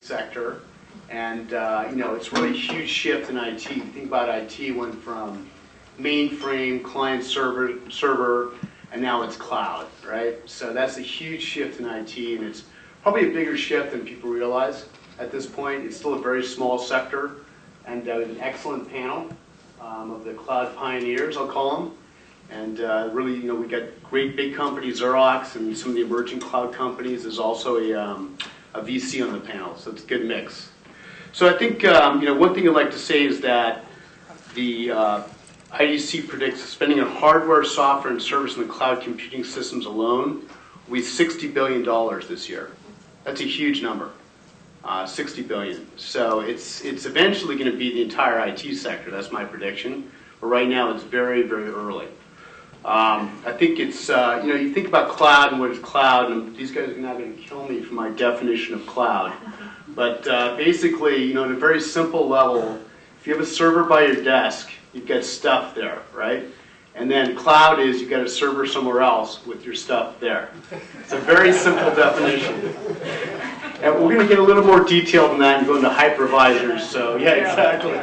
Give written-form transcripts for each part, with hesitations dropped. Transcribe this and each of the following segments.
sector, and it's really a huge shift in IT. You think about IT went from mainframe, client server, and now it's cloud, right? So that's a huge shift in IT, and it's probably a bigger shift than people realize at this point. It's still a very small sector, and an excellent panel of the cloud pioneers, I'll call them. And really, we got great big companies, Xerox, and some of the emerging cloud companies. There's also a VC on the panel, so it's a good mix. So I think one thing I'd like to say is that the IDC predicts spending on hardware, software, and service in the cloud computing systems alone will be $60 billion this year. That's a huge number, $60 billion. So it's eventually going to be the entire IT sector. That's my prediction. But right now, it's very, very early. I think it's, you think about cloud and what is cloud, and these guys are not going to kill me for my definition of cloud. But basically, at a very simple level, if you have a server by your desk, you've got stuff there, right? And then cloud is you've got a server somewhere else with your stuff there. It's a very simple definition. And we're going to get a little more detailed than that and go into hypervisors. So yeah, exactly.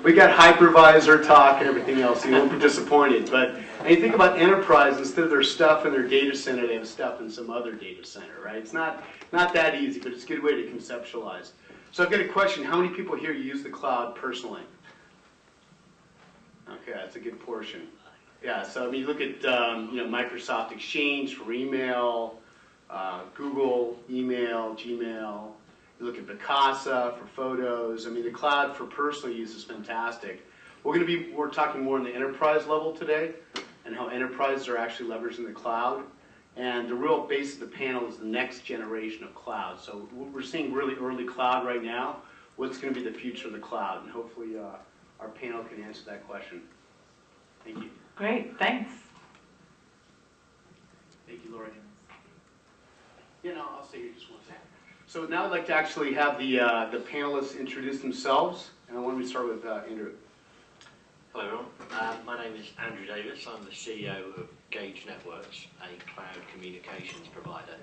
We got hypervisor talk and everything else, so you won't be disappointed. But and you think about enterprise, instead of their stuff in their data center, they have stuff in some other data center, right? It's not that easy, but it's a good way to conceptualize. So I've got a question. How many people here use the cloud personally? Okay, that's a good portion. Yeah, so you look at Microsoft Exchange for email, Google email, Gmail. You look at Picasa for photos. The cloud for personal use is fantastic. We're talking more on the enterprise level today, and how enterprises are actually leveraging the cloud. And the real base of the panel is the next generation of cloud. So we're seeing really early cloud right now. What's going to be the future of the cloud? And hopefully our panel can answer that question. Thank you. Great, thanks. Thank you, Lori. I'll stay here just one second. So now I'd like to actually have the panelists introduce themselves. And why don't we start with Andrew? Hello everyone, my name is Andrew Davis. I'm the CEO of GAGE Networks, a cloud communications provider.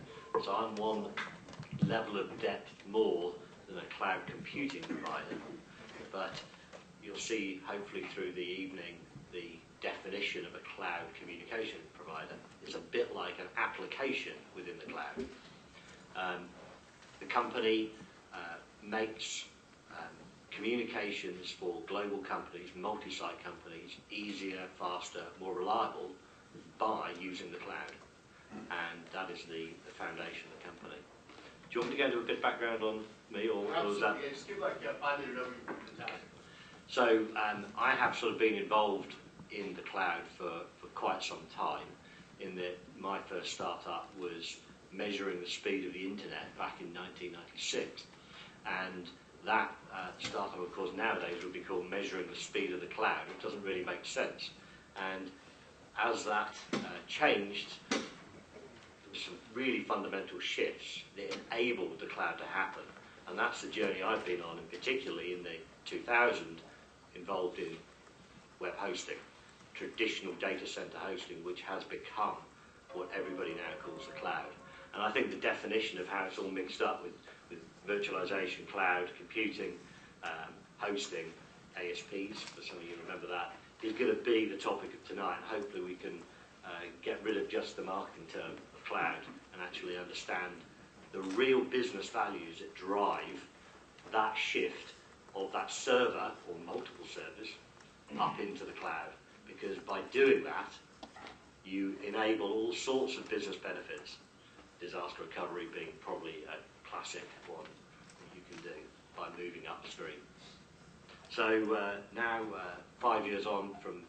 So I'm one level of depth more than a cloud computing provider. But you'll see, hopefully through the evening, the definition of a cloud communication provider is a bit like an application within the cloud. The company makes communications for global companies, multi-site companies, easier, faster, more reliable by using the cloud. And that is the foundation of the company. Do you want me to go into a bit of background on me? Or was that? Yeah, just give like a 5-minute overview. So I have sort of been involved in the cloud for quite some time, in that my first startup was measuring the speed of the internet back in 1996. And that startup, of course, nowadays would be called measuring the speed of the cloud. It doesn't really make sense. And as that changed, there were some really fundamental shifts that enabled the cloud to happen. And that's the journey I've been on, and particularly in the 2000, involved in web hosting, traditional data center hosting, which has become what everybody now calls the cloud. And I think the definition of how it's all mixed up with virtualization, cloud, computing, hosting, ASPs, for some of you remember that, is going to be the topic of tonight. And hopefully we can get rid of just the marketing term of cloud and actually understand the real business values that drive that shift of that server or multiple servers up into the cloud. Because by doing that, you enable all sorts of business benefits, disaster recovery being probably a classic one that you can do by moving upstream. So now, 5 years on from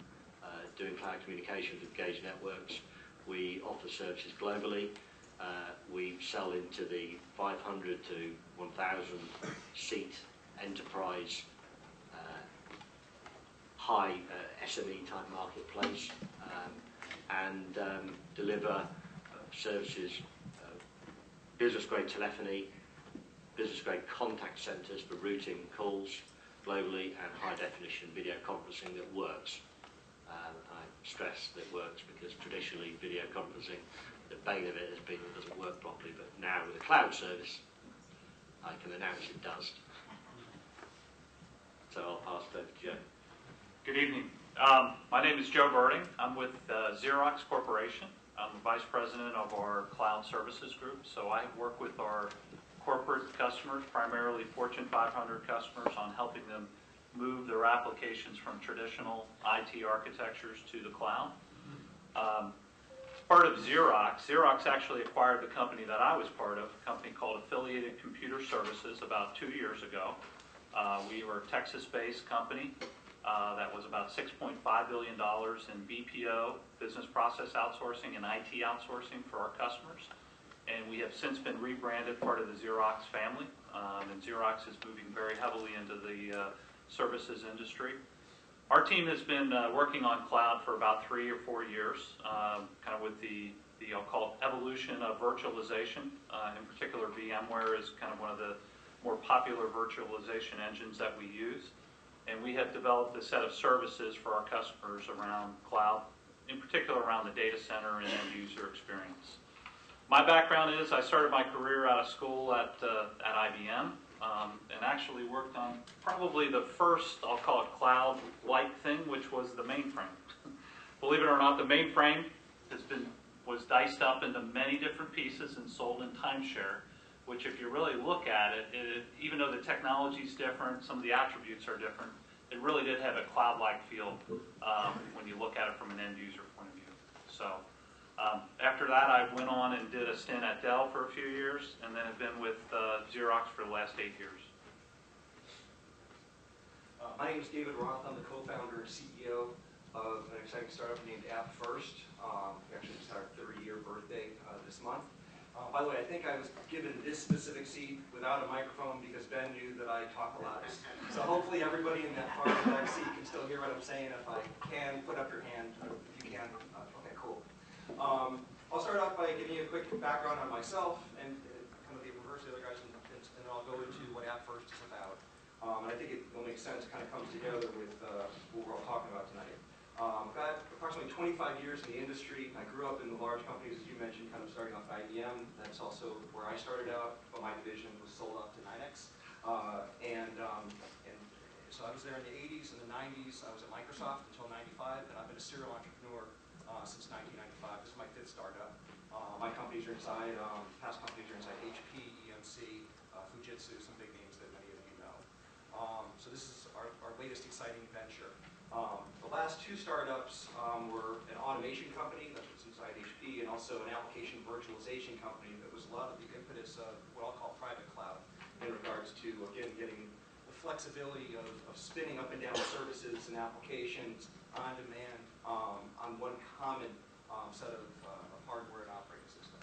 doing cloud communications with GAGE Networks, we offer services globally. We sell into the 500 to 1,000 seat enterprise, high SME type marketplace, and deliver services, business-grade telephony, business-grade contact centers for routing calls globally, and high-definition video conferencing that works. I stress that works because traditionally video conferencing, the bane of it has been it doesn't work properly, but now with a cloud service, I can announce it does. So I'll pass it over to Joe. Good evening. My name is Joe Birding. I'm with Xerox Corporation. I'm the Vice President of our Cloud Services Group. So I work with our corporate customers, primarily Fortune 500 customers, on helping them move their applications from traditional IT architectures to the cloud. Part of Xerox. Xerox actually acquired the company that I was part of, a company called Affiliated Computer Services, about 2 years ago. We were a Texas-based company that was about $6.5 billion in BPO, business process outsourcing, and IT outsourcing for our customers. And we have since been rebranded part of the Xerox family. And Xerox is moving very heavily into the services industry. Our team has been working on cloud for about 3 or 4 years, kind of with the I'll call it evolution of virtualization. In particular, VMware is kind of one of the more popular virtualization engines that we use. And we have developed a set of services for our customers around cloud, in particular around the data center and end user experience. My background is I started my career out of school at IBM and actually worked on probably the first, I'll call it cloud-like thing, which was the mainframe. Believe it or not, the mainframe was diced up into many different pieces and sold in timeshare, which if you really look at it, even though the technology is different, some of the attributes are different, it really did have a cloud-like feel when you look at it from an end user point of view. So after that, I went on and did a stint at Dell for a few years, and then have been with Xerox for the last 8 years. My name is David Roth. I'm the co-founder and CEO of an exciting startup named AppFirst. We actually just had our 30-year birthday this month. By the way, I think I was given this specific seat without a microphone because Ben knew that I talk a lot. So hopefully everybody in that far back seat can still hear what I'm saying. If I can, put up your hand. If you can. Okay, cool. I'll start off by giving you a quick background on myself and kind of the reverse of the other guys, and then I'll go into what AppFirst is about. And I think it will make sense, kind of comes together with what we're all talking about tonight. I've got approximately 25 years in the industry. I grew up in the large companies, as you mentioned, kind of starting off at IBM. That's also where I started out, but my division was sold off to NYC. And so I was there in the 80s and the 90s. I was at Microsoft until 95, and I've been a serial entrepreneur since 1995. This is my 5th startup. My companies are inside, past companies are inside HP, EMC, Fujitsu, some big names that many of you know. So this is our latest exciting venture. The last 2 startups were an automation company that was inside HP, and also an application virtualization company that was a lot of the impetus of what I'll call private cloud in regards to, again, getting the flexibility of spinning up and down services and applications on demand on one common set of hardware and operating system.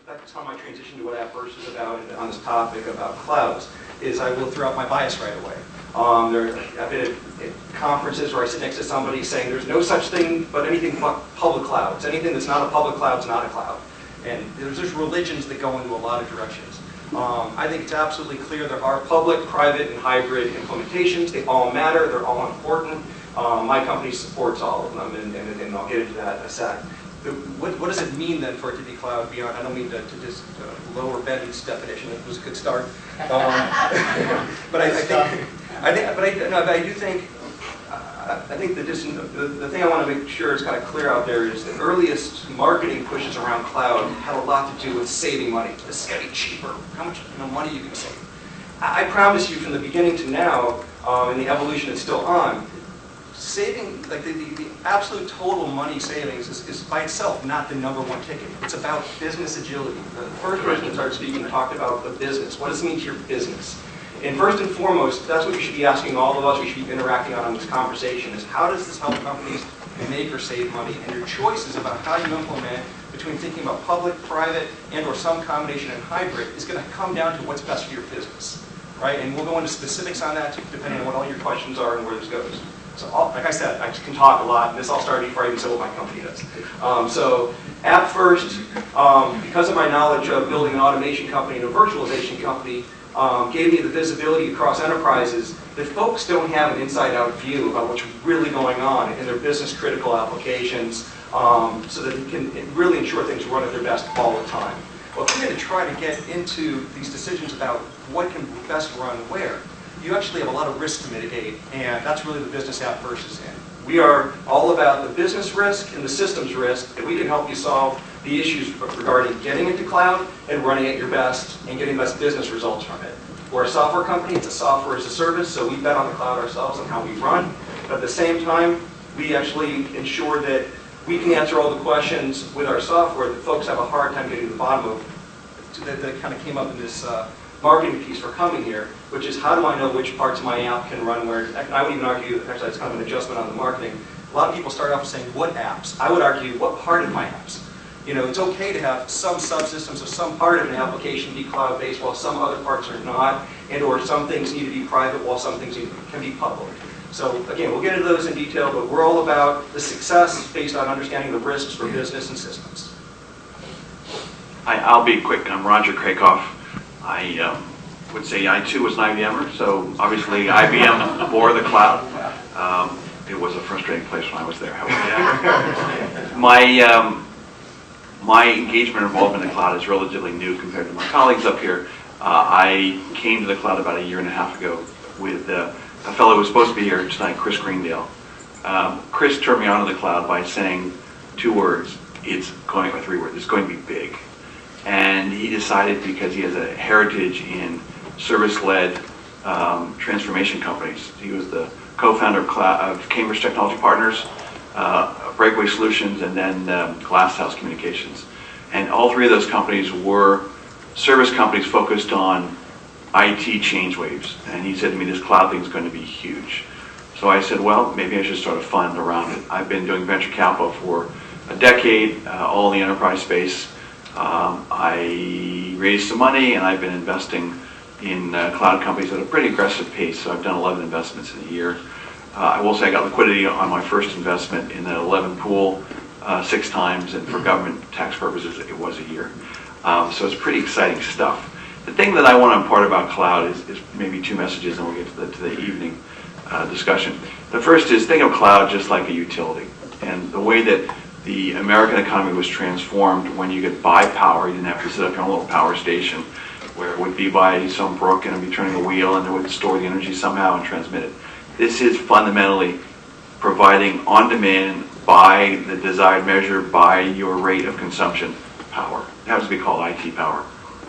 That's how my transition to what AppFirst is about on this topic about clouds is I will throw out my bias right away. I've been at conferences where I sit next to somebody saying there's no such thing but anything but public clouds. Anything that's not a public cloud is not a cloud. And there's religions that go into a lot of directions. I think it's absolutely clear there are public, private, and hybrid implementations. They all matter. They're all important. My company supports all of them, and I'll get into that in a sec. What does it mean then for it to be cloud beyond? I don't mean to just lower Ben's definition. It was a good start. But I think the thing I want to make sure is kind of clear out there is the earliest marketing pushes around cloud had a lot to do with saving money. This is going to be cheaper. How much money you can save? I promise you, from the beginning to now, and the evolution that's still on, saving, like the absolute total money savings is by itself not the #1 ticket. It's about business agility. The first person that started speaking talked about the business. What does it mean to your business? And first and foremost, that's what you should be asking all of us, we should be interacting on in this conversation, is how does this help companies make or save money? And your choices about how you implement between thinking about public, private, and or some combination and hybrid is going to come down to what's best for your business, right? And we'll go into specifics on that depending on what all your questions are and where this goes. So like I said, I can talk a lot, and this all started before I even said what my company does. So AppFirst, because of my knowledge of building an automation company and a virtualization company, gave me the visibility across enterprises that folks don't have an inside-out view about what's really going on in their business-critical applications, so that it can really ensure things run at their best all the time. Well, if you're going to try to get into these decisions about what can best run where, you actually have a lot of risk to mitigate, and that's really the business app first is in. We are all about the business risk and the systems risk, and we can help you solve the issues regarding getting into cloud and running at your best and getting the best business results from it. We're a software company, it's a software as a service, so we bet on the cloud ourselves and how we run. But at the same time, we actually ensure that we can answer all the questions with our software that folks have a hard time getting to the bottom of, that kind of came up in this marketing piece for coming here, which is how do I know which parts of my app can run where. And I would even argue, actually that's kind of an adjustment on the marketing. A lot of people start off saying, what apps? I would argue, what part of my apps? You know, it's okay to have some subsystems of some part of an application be cloud-based while some other parts are not, and or some things need to be private while some things can be public. So again, we'll get into those in detail, but we're all about the success based on understanding the risks for business and systems. I'll be quick. I'm Roger Krakoff. I would say I too was an IBMer, so obviously IBM bore the cloud. It was a frustrating place when I was there, however. My engagement and involvement in the cloud is relatively new compared to my colleagues up here. I came to the cloud about 1.5 years ago with a fellow who was supposed to be here tonight, Chris Greendale. Chris turned me on to the cloud by saying 2 words, or 3 words, it's going to be big. And he decided, because he has a heritage in service-led transformation companies. He was the co-founder of Cambridge Technology Partners, Breakaway Solutions, and then Glasshouse Communications. And all 3 of those companies were service companies focused on IT change waves. And he said to me, this cloud thing is going to be huge. So I said, well, maybe I should start a fund around it. I've been doing venture capital for a decade, all in the enterprise space. I raised some money, and I've been investing in cloud companies at a pretty aggressive pace. So I've done 11 investments in a year. I will say I got liquidity on my first investment in that 11 pool 6 times, and for government tax purposes, it was a year. So it's pretty exciting stuff. The thing that I want to impart about cloud is maybe 2 messages, and we'll get to the evening discussion. The first is, think of cloud just like a utility. And the way that the American economy was transformed when you could buy power, you didn't have to set up your own little power station where it would be by some brook and it would be turning a wheel and it would store the energy somehow and transmit it. This is fundamentally providing on-demand, by the desired measure, by your rate of consumption, power. It happens to be called IT power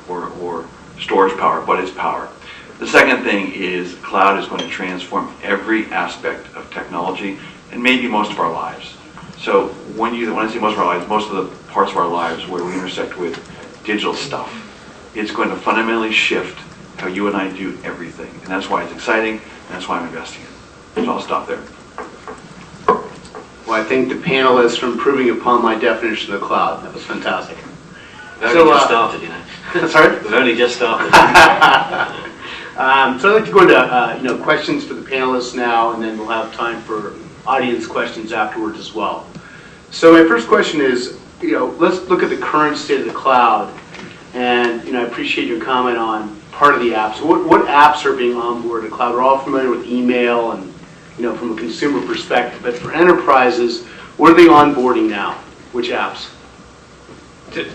or storage power, but it's power. The second thing is cloud is going to transform every aspect of technology and maybe most of our lives. So when I say most of our lives, most of the parts of our lives where we intersect with digital stuff, it's going to fundamentally shift how you and I do everything. And that's why it's exciting, and that's why I'm investing in it. So I'll stop there. Well, I thank the panelists for improving upon my definition of the cloud. That was fantastic. We've only just started, you know. Sorry? We've only just started. So I'd like to go into questions for the panelists now, and then we'll have time for audience questions afterwards as well. So my first question is, let's look at the current state of the cloud, and I appreciate your comment on part of the apps. What apps are being onboarded to the cloud? We're all familiar with email and from a consumer perspective, but for enterprises, what are they onboarding now? Which apps?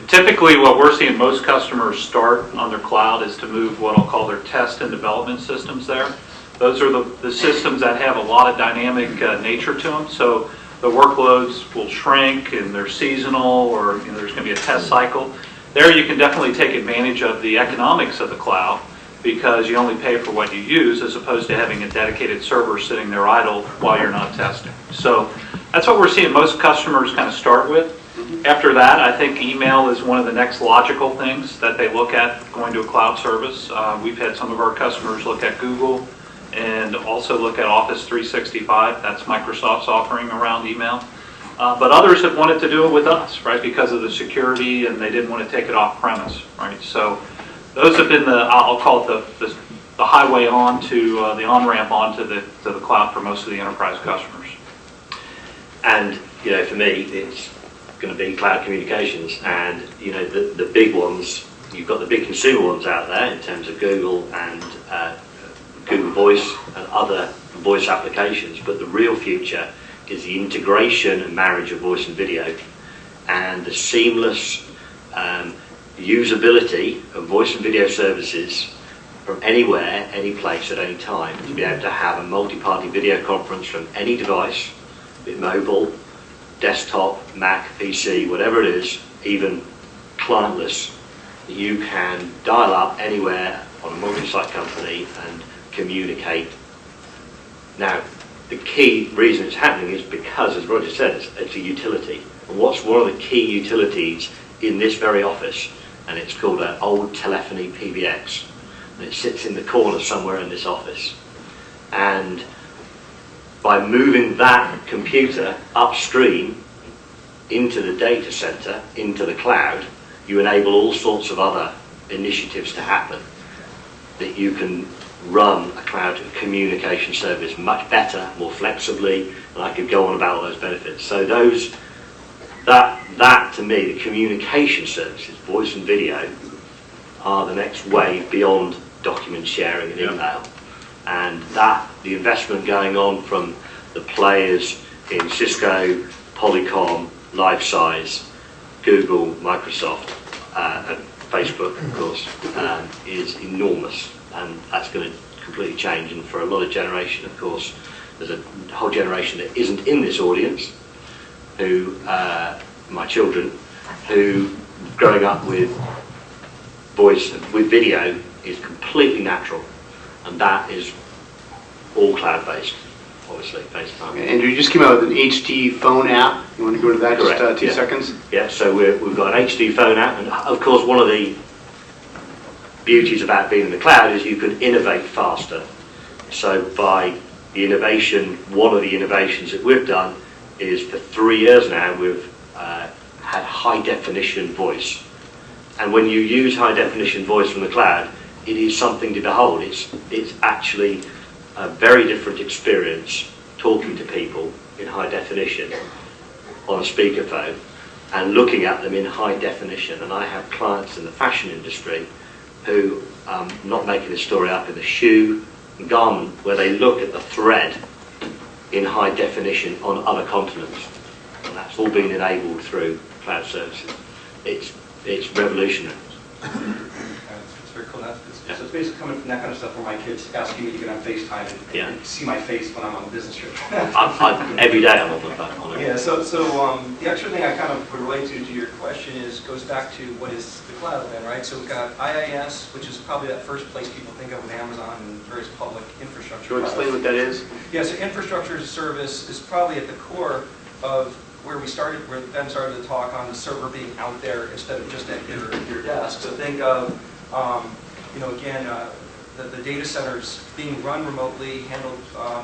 Typically, what we're seeing most customers start on their cloud is to move what I'll call their test and development systems there. Those are the systems that have a lot of dynamic nature to them. So the workloads will shrink, and they're seasonal, or there's going to be a test cycle. There you can definitely take advantage of the economics of the cloud because you only pay for what you use as opposed to having a dedicated server sitting there idle while you're not testing. So that's what we're seeing most customers kind of start with. After that, I think email is one of the next logical things that they look at going to a cloud service. We've had some of our customers look at Google and also look at Office 365. That's Microsoft's offering around email. But others have wanted to do it with us, right, because of the security, and they didn't want to take it off premise, right? So those have been I'll call it the highway on to the on-ramp onto the cloud for most of the enterprise customers. And for me, it's going to be cloud communications, and the big ones. You've got the big consumer ones out there in terms of Google and Google Voice and other voice applications, but the real future is the integration and marriage of voice and video, and the seamless usability of voice and video services from anywhere, any place, at any time, to be able to have a multi-party video conference from any device, be it mobile, desktop, Mac, PC, whatever it is, even clientless, that you can dial up anywhere on a multi-site company and communicate. Now, the key reason it's happening is because, as Roger said, it's a utility. And what's one of the key utilities in this very office? And it's called an old telephony PBX. And it sits in the corner somewhere in this office. And by moving that computer upstream into the data center, into the cloud, you enable all sorts of other initiatives to happen. That you can run a cloud communication service much better, more flexibly, and I could go on about all those benefits. So that to me, the communication services, voice and video, are the next wave beyond document sharing and email. And that, the investment going on from the players in Cisco, Polycom, Lifesize, Google, Microsoft, and Facebook, of course, is enormous. And that's going to completely change. And for a lot of generation, of course, there's a whole generation that isn't in this audience, who, my children, who growing up with voice, with video, is completely natural. And that is all cloud-based, obviously, FaceTime. Andrew, you just came out with an HD phone app. You want to go to that Correct. just 2 seconds? Yeah, so we've got an HD phone app, and of course one of the beauties about being in the cloud is you can innovate faster. So by the innovation, one of the innovations that we've done is for 3 years now we've had high definition voice. And when you use high definition voice from the cloud, it is something to behold. It's actually a very different experience talking to people in high definition on a speakerphone and looking at them in high definition. And I have clients in the fashion industry who, not making this story up, in the shoe and garment, where they look at the thread in high definition on other continents. And that's all been enabled through cloud services. It's revolutionary. It's very cool. So it's basically coming from that kind of stuff where my kids asking me to get on FaceTime and see my face when I'm on a business trip. Every day I'm on the phone. Yeah, so the extra thing I kind of would relate to your question goes back to what is the cloud then, right? So we've got IaaS, which is probably that first place people think of with Amazon and various public infrastructure. Can you explain what that is? Yeah, so infrastructure as a service is probably at the core of where we started, where Ben started to talk on the server being out there instead of just at your desk. So think of, again, the data centers being run remotely, handled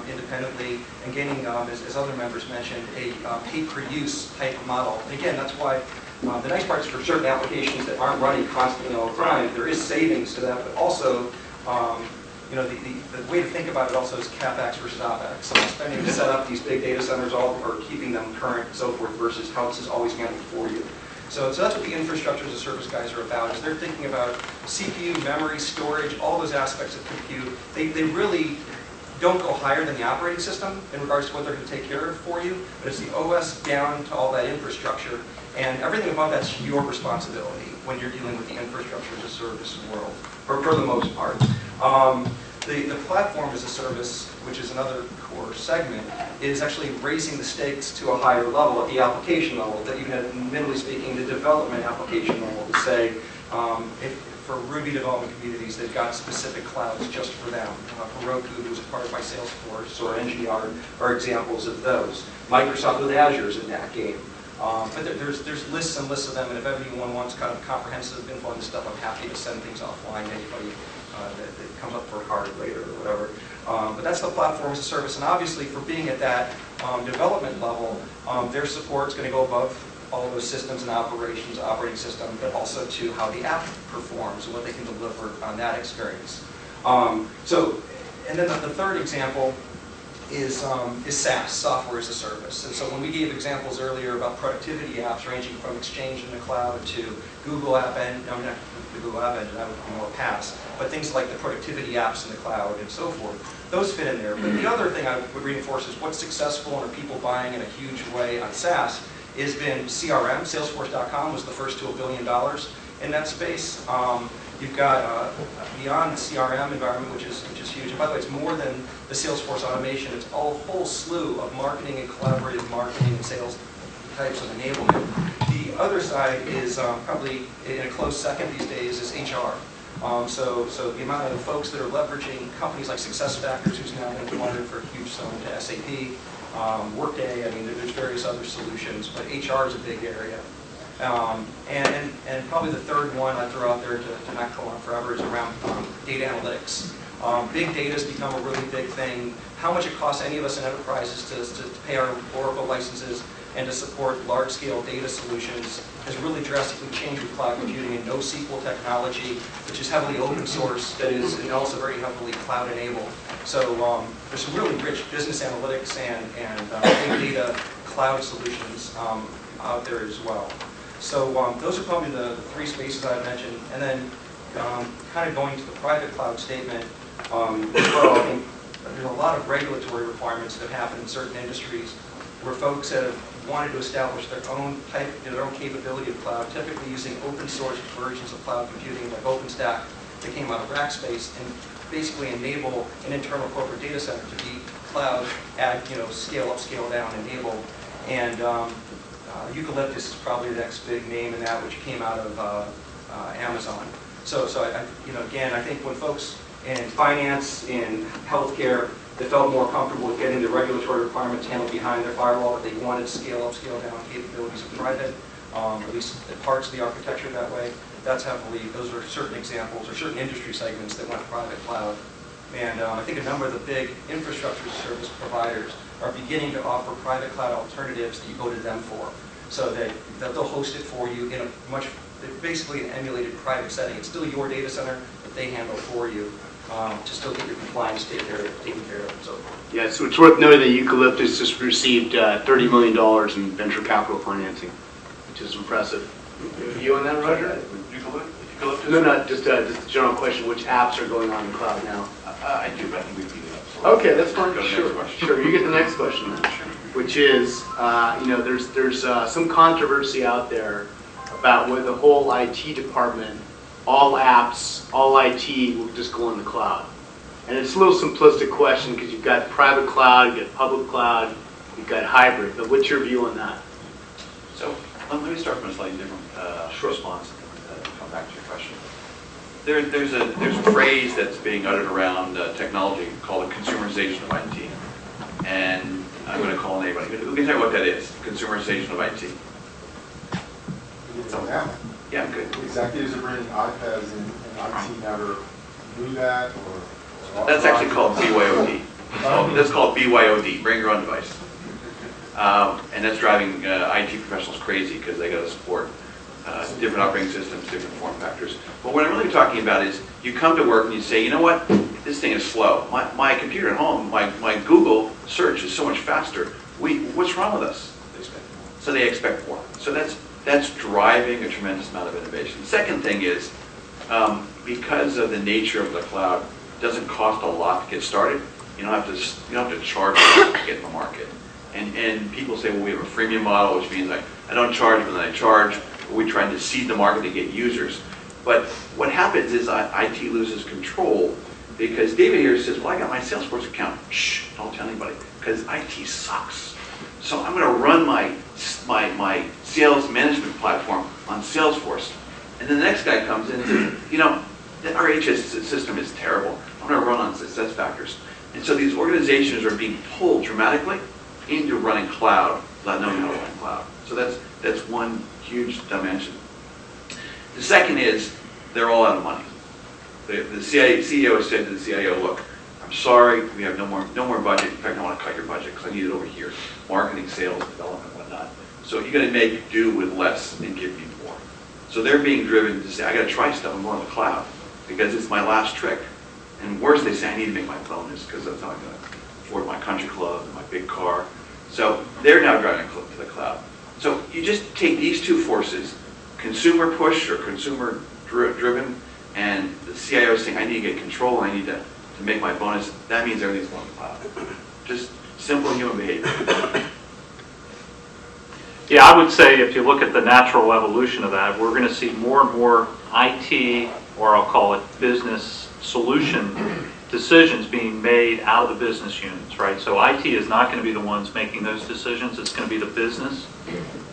independently, and getting, as other members mentioned, a pay-per-use type model. And again, that's why the nice part is for certain applications that aren't running constantly all the time, there is savings to that, but also, the way to think about it also is CapEx versus OpEx. So spending to set up these big data centers or keeping them current and so forth versus how this is always handled for you. So that's what the infrastructure as a service guys are about, is they're thinking about CPU, memory, storage, all those aspects of compute. They really don't go higher than the operating system in regards to what they're going to take care of for you, but it's the OS down to all that infrastructure. And everything above that's your responsibility when you're dealing with the infrastructure as a service world, or for the most part. The platform as a service, which is another core segment, is actually raising the stakes to a higher level at the application level, that even at, minimally speaking, the development application level, to say, for Ruby development communities, they've got specific clouds just for them. Heroku, who's acquired by Salesforce, or NGR are examples of those. Microsoft with Azure is in that game. But there's lists and lists of them, and if anyone wants kind of comprehensive info on this stuff, I'm happy to send things offline to anybody that comes up for a card later or whatever. But that's the platform as a service, and obviously for being at that development level, their support is going to go above all of those systems and operations, operating system, but also to how the app performs and what they can deliver on that experience. And then the third example is SaaS, software as a service. And so when we gave examples earlier about productivity apps ranging from Exchange in the cloud to Google App Engine, no, not the Google App Engine, that would be more past, but things like the productivity apps in the cloud and so forth, those fit in there. But the other thing I would reinforce is what's successful and are people buying in a huge way on SaaS has been CRM. Salesforce.com was the first to $1 billion. in that space. You've got beyond the CRM environment, which is huge. And by the way, it's more than the Salesforce automation. It's a whole slew of marketing and collaborative marketing and sales types of enablement. The other side is probably in a close second these days is HR. So the amount of folks that are leveraging companies like SuccessFactors, who's now been acquired for a huge sum to SAP, Workday, I mean, there's various other solutions, but HR is a big area. And probably the third one I throw out there to not go on forever is around data analytics. Big data has become a really big thing. How much it costs any of us in enterprises to pay our Oracle licenses and to support large-scale data solutions has really drastically changed with cloud computing and NoSQL technology, which is heavily open source, that is and also very heavily cloud-enabled. So there's some really rich business analytics and big data cloud solutions out there as well. So those are probably the three spaces I mentioned. And then kind of going to the private cloud statement, well, I think there's a lot of regulatory requirements that have happened in certain industries where folks have wanted to establish their own type, their own capability of cloud, typically using open source versions of cloud computing like OpenStack that came out of Rackspace, and basically enable an internal corporate data center to be cloud, add, scale up, scale down, enable. And Eucalyptus is probably the next big name in that, which came out of Amazon. So again, I think when folks in finance, in healthcare, they felt more comfortable with getting the regulatory requirements handled behind their firewall, but they wanted scale up, scale down capabilities of private, at least parts of the architecture that way. Those are certain examples or certain industry segments that went private cloud. And I think a number of the big infrastructure service providers are beginning to offer private cloud alternatives that you go to them for. So they'll host it for you in basically an emulated private setting. It's still your data center that they handle for you. To still get your compliance taken care of. So. Yeah, so it's worth noting that Eucalyptus just received $30 million in venture capital financing, which is impressive. You on that, Roger? Eucalyptus? No, just a general question. Which apps are going on in the cloud now? I do, but I think we beat it up. So okay, that's fine. Sure. Sure. You get the next question then, which is, there's some controversy out there about whether the whole IT department, all apps, all IT will just go in the cloud. And it's a little simplistic question because you've got private cloud, you've got public cloud, you've got hybrid. But what's your view on that? So let me start from a slightly different response and come back to your question. There's a phrase that's being uttered around technology called the consumerization of IT. And I'm going to call on anybody who can tell you what that is, consumerization of IT. Yeah, I'm good. Executives are bringing iPads and IT never knew that or That's actually called BYOD. That's called BYOD, bring your own device. And that's driving IT professionals crazy because they got to support different operating systems, different form factors. But what I'm really talking about is you come to work and you say, you know what, this thing is slow. My computer at home, my Google search is so much faster. What's wrong with us? So they expect more. So that's driving a tremendous amount of innovation. The second thing is, because of the nature of the cloud, it doesn't cost a lot to get started. You don't have to charge to get in the market. And people say, well, we have a freemium model, which means I don't charge, but then I charge. We're trying to seed the market to get users. But what happens is IT loses control because David here says, well, I got my Salesforce account. Shh, don't tell anybody, because IT sucks. So I'm going to run my sales management platform on Salesforce. And then the next guy comes in and says, our HS system is terrible. I'm going to run on SuccessFactors. And so these organizations are being pulled dramatically into running cloud without knowing how to run cloud. So that's one huge dimension. The second is they're all out of money. The CEO said to the CIO, look, I'm sorry, we have no more budget. In fact, I want to cut your budget because I need it over here. Marketing, sales, development, whatnot. So you're going to make do with less and give me more. So they're being driven to say, I got to try stuff and go on the cloud because it's my last trick. And worse, they say, I need to make my bonus because that's how I'm going to afford my country club and my big car. So they're now driving to the cloud. So you just take these two forces, consumer push or consumer driven, and the CIO saying, I need to get control, I need to make my bonus. That means everything's going to the cloud. Just simple human behavior. Yeah, I would say if you look at the natural evolution of that, we're going to see more and more IT, or I'll call it business solution decisions being made out of the business units, right? So IT is not going to be the ones making those decisions. It's going to be the business.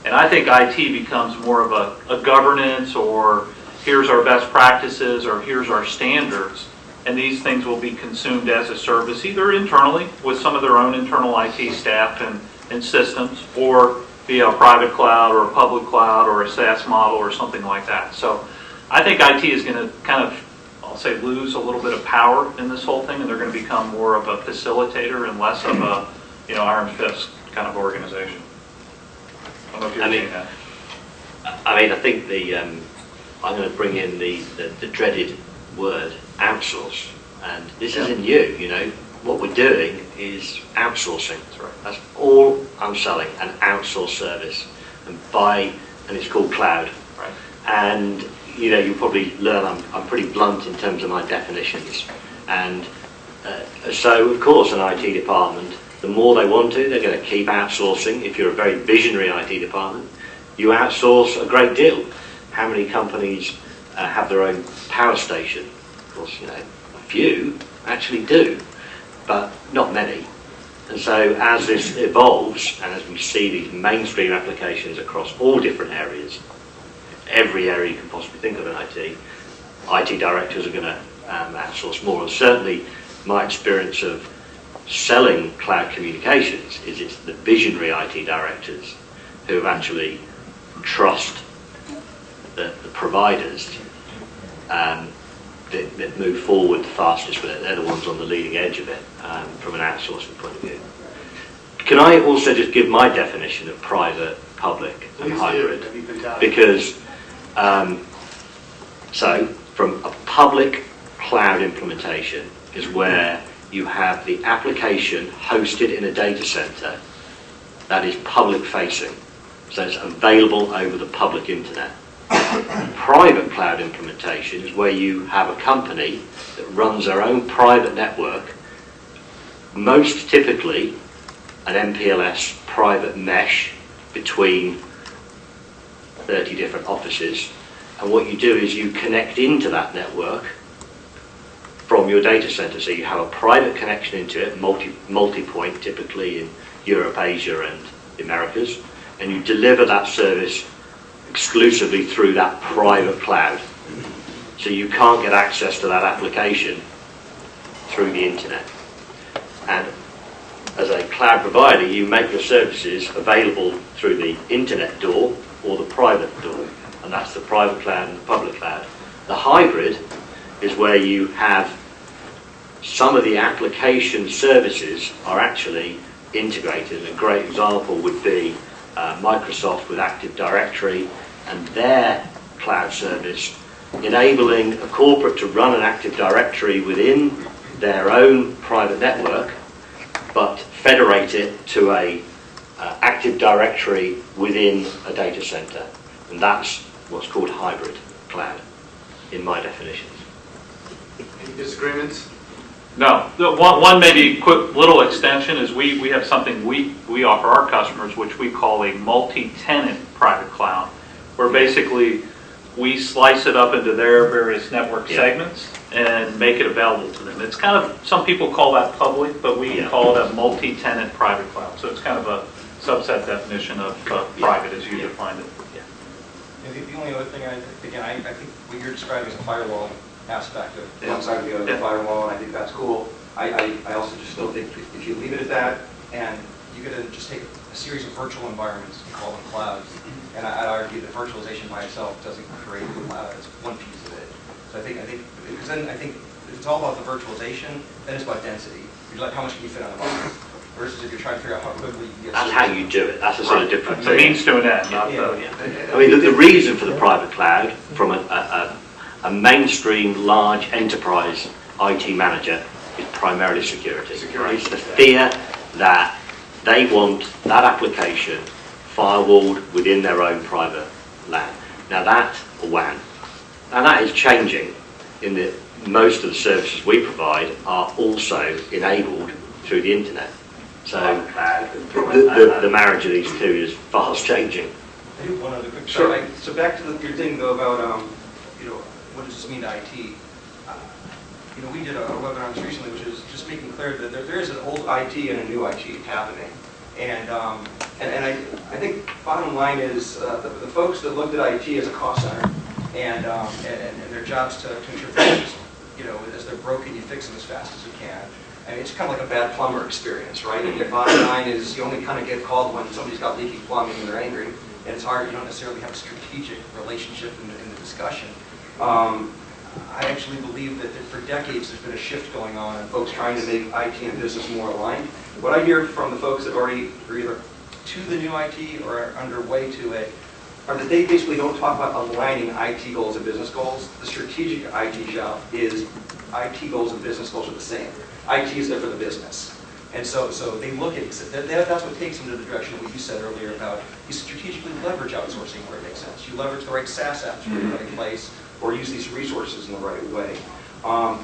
And I think IT becomes more of a governance, or here's our best practices, or here's our standards. And these things will be consumed as a service, either internally with some of their own internal IT staff and systems, or via a private cloud or a public cloud or a SaaS model or something like that. So I think IT is going to kind of, I'll say, lose a little bit of power in this whole thing, and they're going to become more of a facilitator and less of a, iron fist kind of organization. I don't know if you're seeing that. I think I'm going to bring in the dreaded word outsource, and this isn't new. What we're doing is outsourcing. That's right. That's all I'm selling, an outsourced service, and it's called cloud. Right. And you probably learn I'm pretty blunt in terms of my definitions, and so of course an IT department, the more they want to, they're going to keep outsourcing. If you're a very visionary IT department, you outsource a great deal. How many companies have their own power station? Of course, a few actually do, but not many. And so as this evolves, and as we see these mainstream applications across all different areas, every area you can possibly think of in IT directors are going to outsource more. And certainly my experience of selling cloud communications is it's the visionary IT directors who have actually trust the providers that move forward the fastest with it. They're the ones on the leading edge of it from an outsourcing point of view. Can I also just give my definition of private, public, and hybrid? That'd be fantastic. Because, so from a public cloud implementation is where you have the application hosted in a data center that is public facing. So it's available over the public internet. Private cloud implementation is where you have a company that runs their own private network, most typically an MPLS private mesh between 30 different offices, and what you do is you connect into that network from your data center. So you have a private connection into it, multi-point, typically in Europe, Asia, and the Americas, and you deliver that service exclusively through that private cloud. So you can't get access to that application through the internet. And as a cloud provider, you make your services available through the internet door or the private door, and that's the private cloud and the public cloud. The hybrid is where you have some of the application services are actually integrated. A great example would be Microsoft with Active Directory and their cloud service, enabling a corporate to run an Active Directory within their own private network, but federate it to a Active Directory within a data center. And that's what's called hybrid cloud in my definitions. Any disagreements? No. One maybe quick little extension is we have something we offer our customers, which we call a multi-tenant private cloud, where basically we slice it up into their various network segments and make it available to them. It's kind of, some people call that public, but we call it a multi-tenant private cloud. So it's kind of a subset definition of private as you defined it. The only other thing, I think what you're describing is a firewall aspect of one side or the other of the firewall, and I think that's cool. I also just still think if you leave it at that, and you could just take a series of virtual environments and call them clouds, and I'd argue that virtualization by itself doesn't create the cloud. It's one piece of it. So I think because then I think if it's all about the virtualization, then it's about density. You're like, how much can you fit on the box? Versus if you're trying to figure out how quickly you can get. That's how you do it. That's a sort of different It's a thing. means to an end, not the... I mean, the reason for the private cloud from a mainstream large enterprise IT manager is primarily security. It's the fear that they want that application firewalled within their own private LAN. Now that, or WAN, and that is changing in that most of the services we provide are also enabled through the internet. So the marriage of these two is fast changing. I do one other quick Sure. side. So back to your thing though about what does this mean to IT? We did a webinar on this recently, which is just making clear that there is an old IT and a new IT happening. And I think bottom line is the folks that looked at IT as a cost center and their jobs to ensure things, as they're broken, you fix them as fast as you can. And it's kind of like a bad plumber experience, right? And your bottom line is you only kind of get called when somebody's got leaky plumbing and they're angry. And it's hard, you don't necessarily have a strategic relationship in the discussion. I actually believe that for decades there's been a shift going on and folks trying to make IT and business more aligned. What I hear from the folks that already are either to the new IT or are underway to it are that they basically don't talk about aligning IT goals and business goals. The strategic IT job is IT goals and business goals are the same. IT is there for the business. And so they look at it, that's what takes them to the direction of what you said earlier about you strategically leverage outsourcing where it makes sense. You leverage the right SaaS apps for the right place, or use these resources in the right way.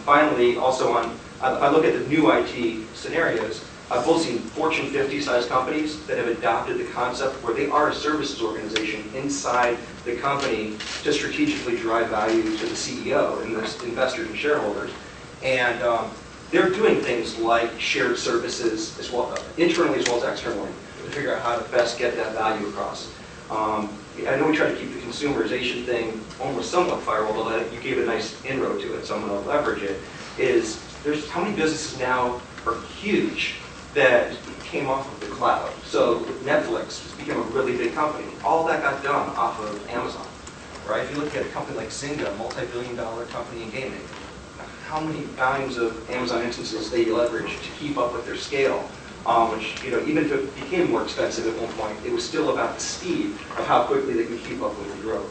Finally, also I look at the new IT scenarios. I've both seen Fortune 50 size companies that have adopted the concept where they are a services organization inside the company to strategically drive value to the CEO and the investors and shareholders. And they're doing things like shared services as well, internally as well as externally, to figure out how to best get that value across. I know we try to keep the consumerization thing almost somewhat firewall, but you gave a nice inroad to it, so I'm going to leverage it, is there's how many businesses now are huge that came off of the cloud. So Netflix became a really big company. All that got done off of Amazon, right? If you look at a company like Zynga, a multi-billion-dollar company in gaming, how many volumes of Amazon instances they leveraged to keep up with their scale, which, even if it became more expensive at one point, it was still about the speed of how quickly they could keep up with the growth.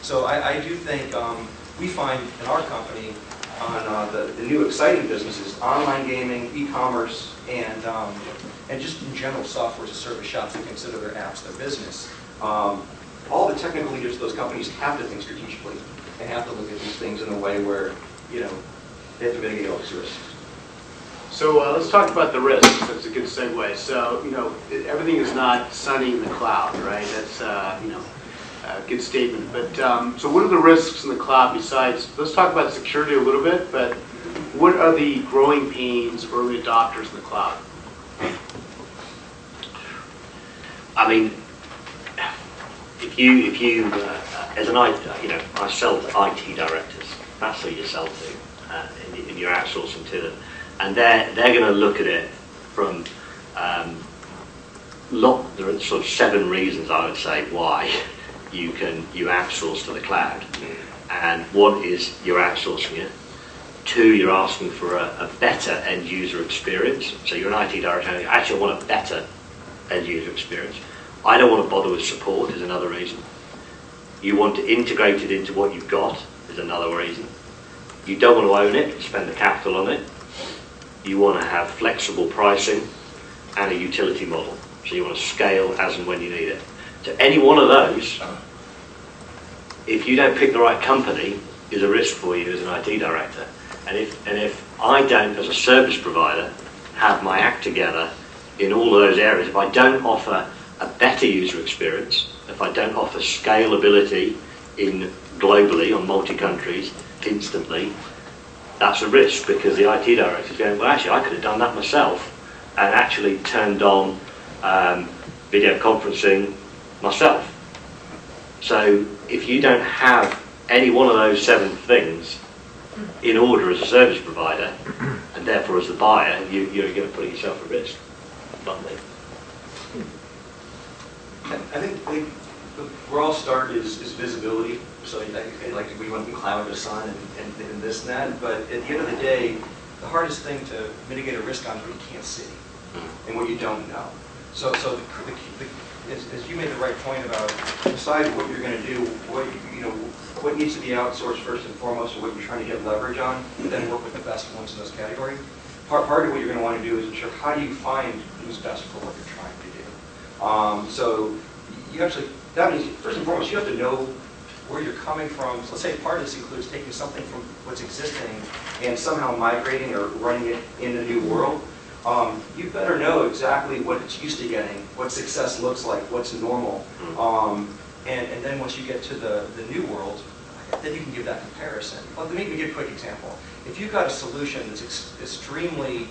So I do think we find in our company on the new exciting businesses, online gaming, e-commerce, and just in general software as a service shops that consider their apps their business. All the technical leaders of those companies have to think strategically and have to look at these things in a way where, they have to mitigate all these risks. So let's talk about the risks. That's a good segue. So, everything is not sunny in the cloud, right? That's, a good statement. But so what are the risks in the cloud besides, let's talk about security a little bit, but what are the growing pains of early adopters in the cloud? I mean, if you as an I sell to IT directors. That's who you sell to, and you're outsourcing to them, and they're going to look at it from there are sort of 7 reasons I would say why you outsource to the cloud. And one is you're outsourcing it. 2, you're asking for a better end user experience. So you're an IT director and you actually want a better end user experience. I don't want to bother with support is another reason. You want to integrate it into what you've got is another reason. You don't want to own it, spend the capital on it. You want to have flexible pricing and a utility model. So you want to scale as and when you need it. So any one of those, if you don't pick the right company, is a risk for you as an IT director. And if I don't, as a service provider, have my act together in all of those areas, if I don't offer a better user experience, if I don't offer scalability globally on multi-countries instantly, that's a risk because the IT director is going, well, actually, I could have done that myself and actually turned on video conferencing myself. So if you don't have any one of those 7 things in order as a service provider, and therefore as the buyer, you're going to put yourself at risk. Bluntly. I think where I'll start is visibility. So like we went from cloud to sun and this and that, but at the end of the day, the hardest thing to mitigate a risk on is what you can't see and what you don't know. So as you made the right point about decide what you're going to do, what needs to be outsourced first and foremost, or what you're trying to get leverage on, and then work with the best ones in those categories. Part of what you're going to want to do is ensure how do you find who's best for what you're trying to do. So you actually, that means first and foremost you have to know where you're coming from. So let's say part of this includes taking something from what's existing and somehow migrating or running it in a new world. you better know exactly what it's used to getting, what success looks like, what's normal. And then once you get to the new world, then you can give that comparison. Let me give a quick example. If you've got a solution that's extremely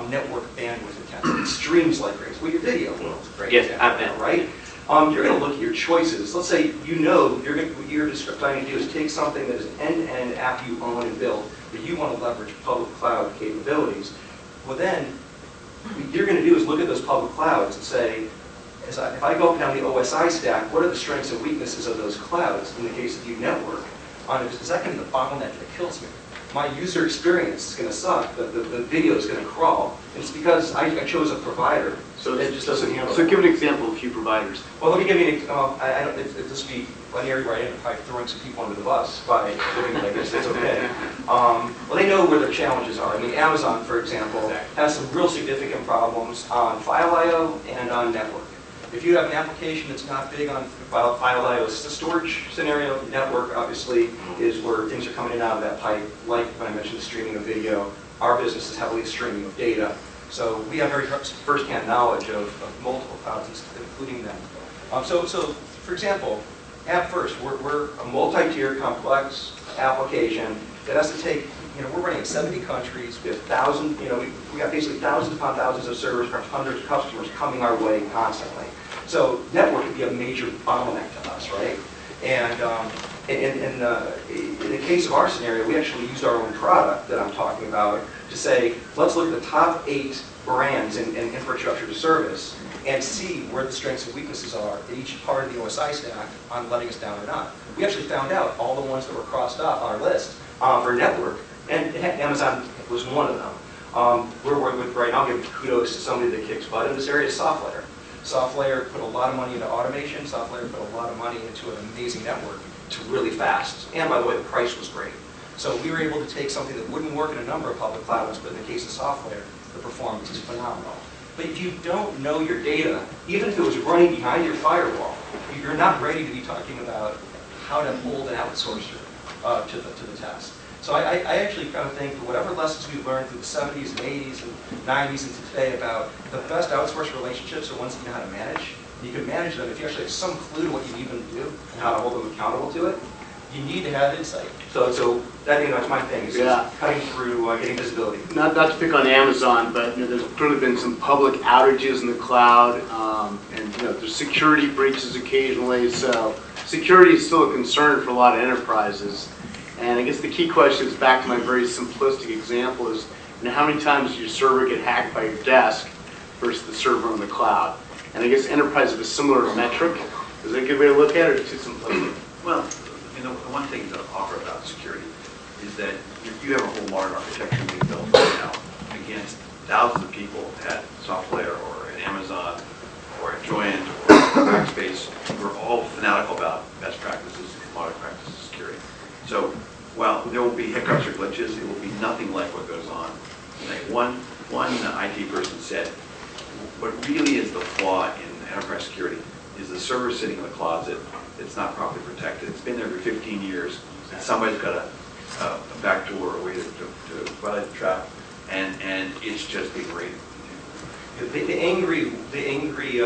network bandwidth intensive, it streams like crazy. Well, your video world is a great example, right? You're going to look at your choices. Let's say you know what you're planning to do is take something that is an end-to-end app you own and build, but you want to leverage public cloud capabilities. Well, then what you're going to do is look at those public clouds and say, if I go up and down the OSI stack, what are the strengths and weaknesses of those clouds in the case of you network? Is that going to be the bottleneck that kills me? My user experience is going to suck. The video is going to crawl. And it's because I chose a provider. So it just doesn't handle So it. give an example of a few providers. Well, let me give you an example. This would be an area where I end up probably throwing some people under the bus by doing like this. It's okay. Well, they know where their challenges are. I mean, Amazon, for example, has some real significant problems on file I/O and on network. If you have an application that's not big on file I/O, it's the storage scenario. Network, obviously, is where things are coming in and out of that pipe. Like when I mentioned the streaming of video, our business is heavily streaming of data. So we have very first-hand knowledge of multiple clouds, including them. So for example, App First, we're a multi-tier, complex application that has to take, we're running in 70 countries. We have thousands, we got basically thousands upon thousands of servers, perhaps hundreds of customers coming our way constantly. So network would be a major bottleneck to us, right? And in the case of our scenario, we actually used our own product that I'm talking about to say, let's look at the top 8 brands in infrastructure to service and see where the strengths and weaknesses are in each part of the OSI stack on letting us down or not. We actually found out all the ones that were crossed off on our list for network, and Amazon was one of them. We're working with, right now, I'll give kudos to somebody that kicks butt in this area, SoftLayer. SoftLayer put a lot of money into automation. SoftLayer put a lot of money into an amazing network to really fast. And by the way, the price was great. So we were able to take something that wouldn't work in a number of public clouds, but in the case of SoftLayer, the performance is phenomenal. But if you don't know your data, even if it was running behind your firewall, you're not ready to be talking about how to hold an outsourcer to the test. So I actually kind of think that whatever lessons we've learned through the 70s and 80s and 90s and today about the best outsource relationships are ones that you know how to manage. You can manage them if you actually have some clue to what you need them to do and how to hold them accountable to it. You need to have insight. So that's my thing. Is cutting through, getting visibility. Not to pick on Amazon, but there's clearly been some public outages in the cloud, and there's security breaches occasionally. So security is still a concern for a lot of enterprises. And I guess the key question is back to my very simplistic example: is how many times does your server get hacked by your desk versus the server on the cloud? And I guess enterprise have a similar metric. Is that a good way to look at it, or too simplistic? Well, the one thing to offer about security is that you have a whole modern architecture being built right now against thousands of people at SoftLayer or at Amazon or at Joyent or at Rackspace who are all fanatical about best practices and modern practices of security. So while there will be hiccups or glitches, it will be nothing like what goes on. Like one IT person said, what really is the flaw in enterprise security is the server sitting in the closet. It's not properly protected. It's been there for 15 years. And somebody's got a backdoor or a way to violate the trap, and it's just being raided. The angry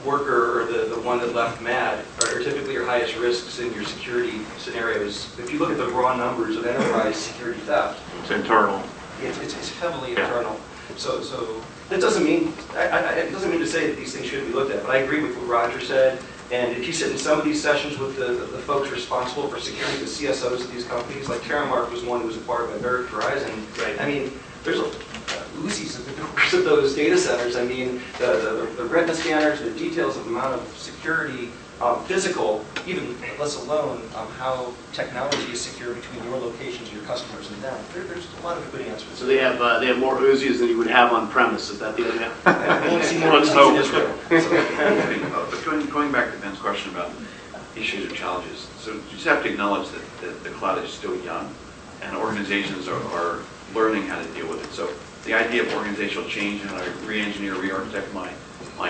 worker or the one that left mad are typically your highest risks in your security scenarios. If you look at the raw numbers of enterprise security theft, It's internal. It's heavily internal. So that doesn't mean it doesn't mean to say that these things shouldn't be looked at. But I agree with what Roger said. And if you sit in some of these sessions with the folks responsible for security, the CSOs of these companies, like Terramark was one who was acquired by Verizon. Right. I mean, there's oozes of the doors of those data centers. I mean, the retina scanners, the details of the amount of security, physical, even less alone, how technology is secure between your locations, your customers, and them. There's a lot of good answers. So they have more Uzis than you would have on premise. Is that the idea? I want to see more Let's hope. in Israel. But going back to Ben's question about issues or challenges, so you just have to acknowledge that the cloud is still young, and organizations are learning how to deal with it. So the idea of organizational change and how to re-engineer, re-architect my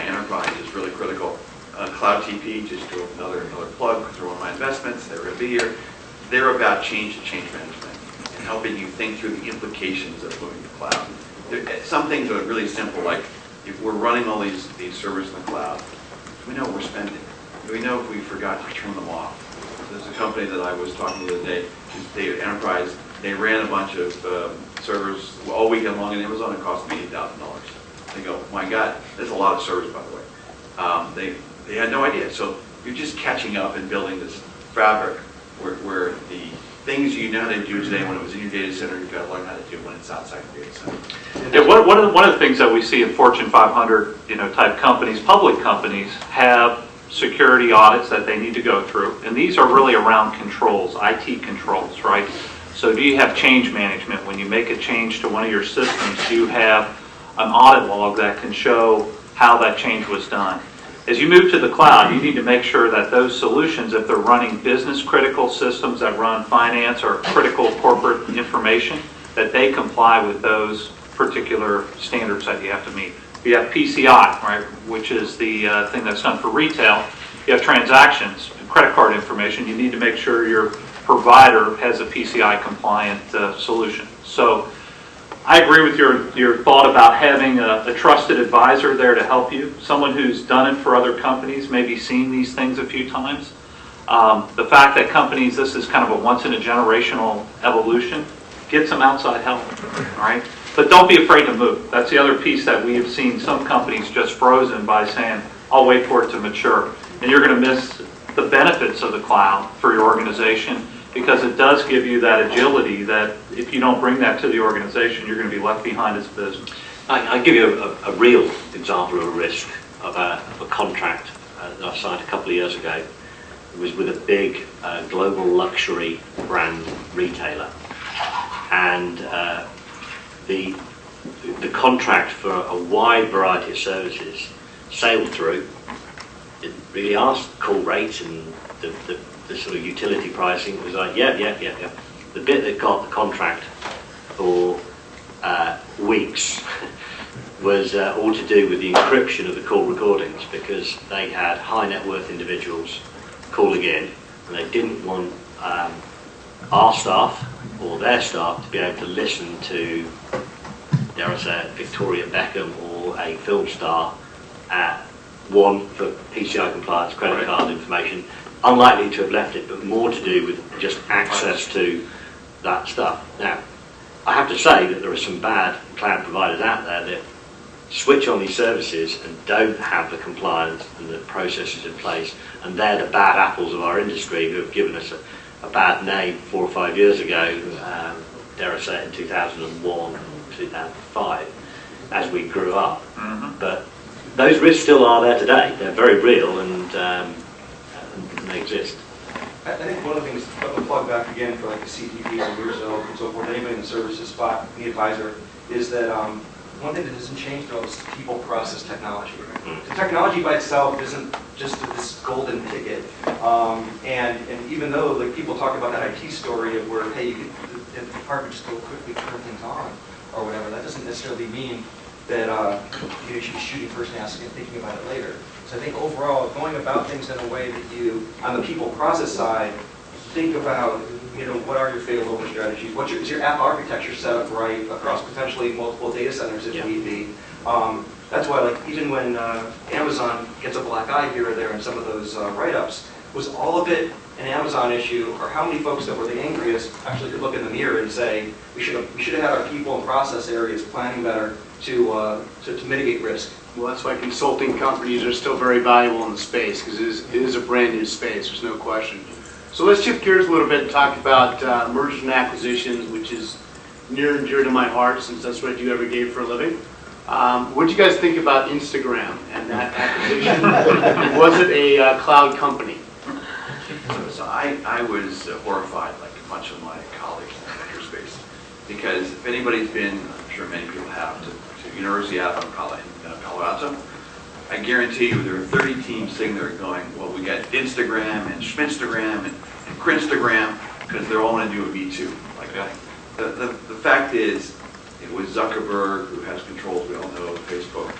enterprise is really critical. Cloud TP, just do another plug, through one of my investments, they're going to be here. They're about change and change management. and helping you think through the implications of moving to the cloud. Some things are really simple, like if we're running all these servers in the cloud, do we know what we're spending? Do we know if we forgot to turn them off? There's a company that I was talking to the other day, they enterprise, they ran a bunch of servers all weekend long on Amazon. It cost me $8,000. They go, my God, there's a lot of servers, by the way. They had no idea. So you're just catching up and building this fabric where the things you know how to do today when it was in your data center, you've got to learn how to do when it's outside the data center. Yeah, one of the things that we see in Fortune 500 type companies, public companies, have security audits that they need to go through, and these are really around controls, IT controls, right? So do you have change management? When you make a change to one of your systems, do you have an audit log that can show how that change was done? As you move to the cloud, you need to make sure that those solutions, if they're running business critical systems that run finance or critical corporate information, that they comply with those particular standards that you have to meet. You have PCI, right, which is the thing that's done for retail. You have transactions, credit card information. You need to make sure your provider has a PCI compliant solution. So I agree with your thought about having a trusted advisor there to help you, someone who's done it for other companies, maybe seen these things a few times. The fact that companies, this is kind of a once-in-a-generational evolution, get some outside help, all right? But don't be afraid to move. That's the other piece that we have seen some companies just frozen by saying, I'll wait for it to mature. And you're going to miss the benefits of the cloud for your organization, because it does give you that agility that if you don't bring that to the organization, you're going to be left behind as a business. I'll give you a real example of a risk of a contract that I signed a couple of years ago. It was with a big global luxury brand retailer. And the contract for a wide variety of services sailed through. Didn't really ask call rates and the sort of utility pricing. Was like, yeah. The bit that got the contract for weeks was all to do with the encryption of the call recordings, because they had high net worth individuals calling in, and they didn't want our staff or their staff to be able to listen to, dare I say, Victoria Beckham or a film star at one for PCI compliance, credit card information, unlikely to have left it, but more to do with just access to that stuff. Now, I have to say that there are some bad cloud providers out there that switch on these services and don't have the compliance and the processes in place, and they're the bad apples of our industry who have given us a bad name 4 or 5 years ago, dare I say, in 2001, 2005, as we grew up. Mm-hmm. But those risks still are there today. They're very real, and they exist. I think one of the things, I'll plug back again for like the CTP or yourself and so forth, anybody in the services spot, the advisor, is that one thing that doesn't change though is people, process, technology. The technology by itself isn't just this golden ticket. And even though like people talk about that IT story of where, hey, the department just go quickly turn things on or whatever, that doesn't necessarily mean that you should be shooting first and asking and thinking about it later. So I think overall, going about things in a way that you, on the people process side, think about, what are your failover strategies? Is your app architecture set up right across potentially multiple data centers if need be? That's why, like, even when Amazon gets a black eye here or there in some of those write-ups, was all of it an Amazon issue, or how many folks that were the angriest actually could look in the mirror and say, we should have had our people and process areas planning better to mitigate risk? Well, that's why consulting companies are still very valuable in the space, because it is a brand new space, there's no question. So let's shift gears a little bit and talk about mergers and acquisitions, which is near and dear to my heart, since that's what I do every day for a living. What do you guys think about Instagram and that acquisition? Was it a cloud company? So I was horrified, like much of my colleagues in the makerspace, because if anybody's been, I'm sure many people have, to University of Palo Alto, I guarantee you there are 30 teams sitting there going, well, we got Instagram and Schminstagram and Crinstagram, because they're all going to do a V2 like that. The fact is, it was Zuckerberg, who has controls, we all know, of Facebook,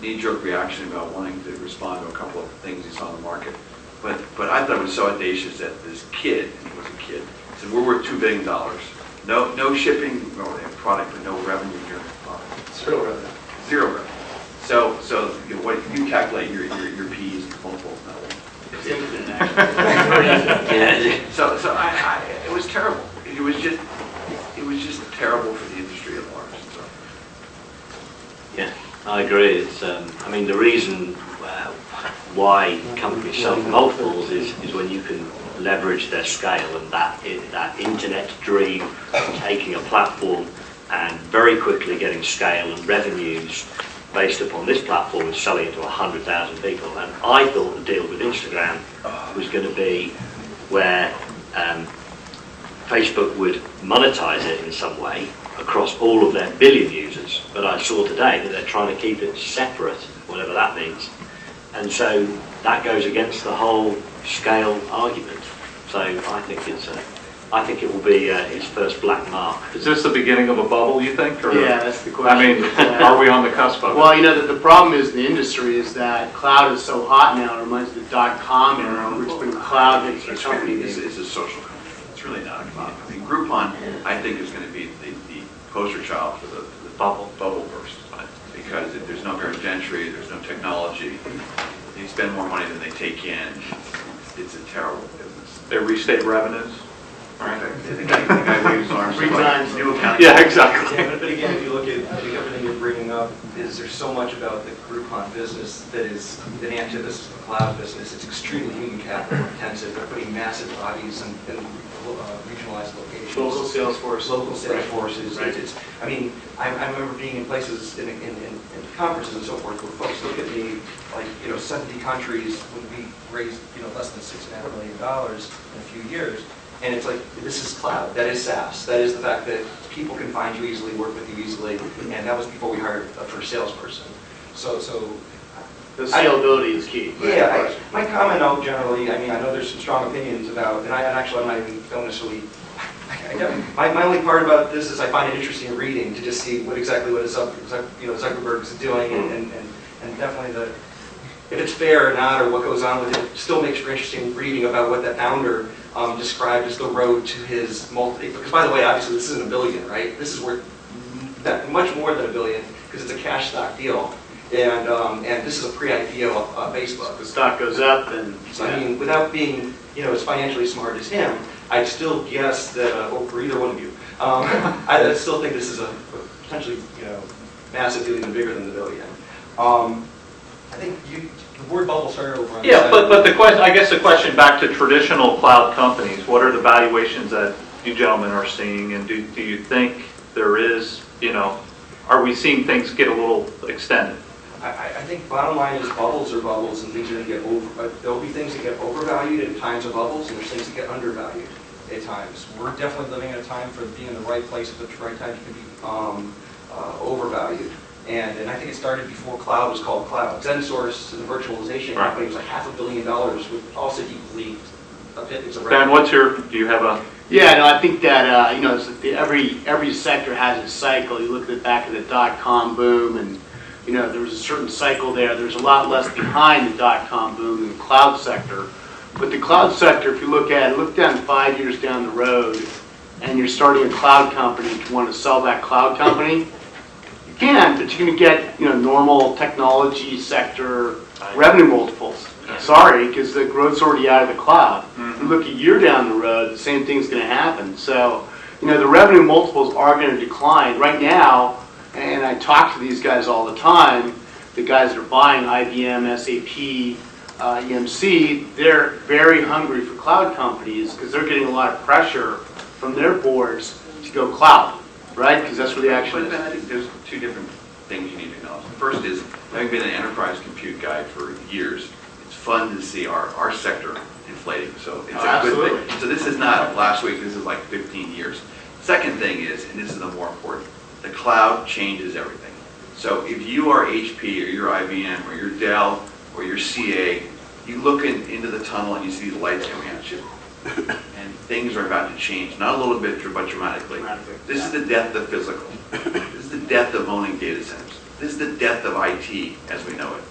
knee-jerk reaction about wanting to respond to a couple of things he saw in the market. But I thought it was so audacious that this kid, and he was a kid, said, we're worth $2 billion. No shipping, well, they have product, but no revenue here. Zero revenue. Zero revenue. So you know, what you calculate your P's and multiples and that. It's infinite, actually. Yeah. So it was terrible. It was just terrible for the industry at large. So. Yeah, I agree. It's, I mean, the reason why companies sell for multiples is when you can leverage their scale and that internet dream, taking a platform and very quickly getting scale and revenues based upon this platform and selling it to 100,000 people. And I thought the deal with Instagram was going to be where Facebook would monetize it in some way across all of their billion users. But I saw today that they're trying to keep it separate, whatever that means. And so that goes against the whole scale argument. So I think it will be its first black mark. Is this the beginning of a bubble, you think? Or, Yeah, that's the question. I mean, are we on the cusp of it? Well, you know, the problem is in the industry is that cloud is so hot now, it reminds me of the dot-com era, which when cloud hits the company. It's a social company. It's really not a cloud company. Groupon, I think, is going to be the poster child for the bubble burst. Because if there's no barrier to entry, there's no technology, they spend more money than they take in. It's a terrible business. They restate revenues? Right. The guy waves arms. Three times. New accounting. Yeah, exactly. Yeah, but again, if you look at, I think everything you're bringing up is there's so much about the Groupon business that is the antithesis of the cloud business. It's extremely human capital intensive. They're putting massive bodies in regionalized locations. Local sales force. Local sales Right. forces. Right. I mean, I remember being in places in conferences and so forth where folks look at me like, 70 countries would be raised, less than $6.5 million in a few years. And it's like, this is cloud, that is SaaS, that is the fact that people can find you easily, work with you easily, and that was before we hired a first salesperson. So The scalability is key. yeah, my comment out generally, I mean, I know there's some strong opinions about, and I'm not even, don't necessarily, my only part about this is I find it interesting reading to just see what Zuckerberg is doing, and definitely if it's fair or not, or what goes on with it, still makes for interesting reading about what that founder described as the road to his because by the way, obviously this isn't $1 billion, right? This is worth much more than $1 billion because it's a cash stock deal, and this is a pre-IPO Facebook. The stock goes up, and So I mean, without being as financially smart as him, I'd still guess that, for either one of you, I still think this is a potentially massive deal, even bigger than the $1 billion. I think the word bubble started over on Yeah, but the question, I guess the question back to traditional cloud companies, what are the valuations that you gentlemen are seeing, and do you think there is, are we seeing things get a little extended? I think bottom line is bubbles are bubbles, and things are going to get there'll be things that get overvalued at times of bubbles, and there's things that get undervalued at times. We're definitely living in a time for being in the right place at the right time to be overvalued. And I think it started before cloud was called cloud. Xensource, the virtualization company, was like $500 million, with also equally a bit. Ben, do you have a? yeah, no, I think that it's every sector has its cycle. You look at the back of the dot-com boom, and there was a certain cycle there. There's a lot less behind the dot-com boom in the cloud sector. But the cloud sector, if you look down 5 years down the road, and you're starting a cloud company, if you want to sell that cloud company, you can, but you're going to get normal technology sector revenue multiples. Sorry, because the growth's already out of the cloud. You look a year down the road, the same thing's going to happen. So, the revenue multiples are going to decline. Right now, and I talk to these guys all the time, the guys that are buying IBM, SAP, EMC, they're very hungry for cloud companies because they're getting a lot of pressure from their boards to go cloud, right? Because that's where the action is. I think there's two different things you need to acknowledge. The first is, having been an enterprise compute guy for years, it's fun to see our sector inflating. So it's a good thing. So this is not last week, this is like 15 years. Second thing is, and this is the more important, the cloud changes everything. So if you are HP or you're IBM or you're Dell or you're CA, you look into the tunnel and you see the lights coming at you. And things are about to change, not a little bit, but dramatically. This is the death of physical. This is the death of owning data centers. This is the death of IT as we know it.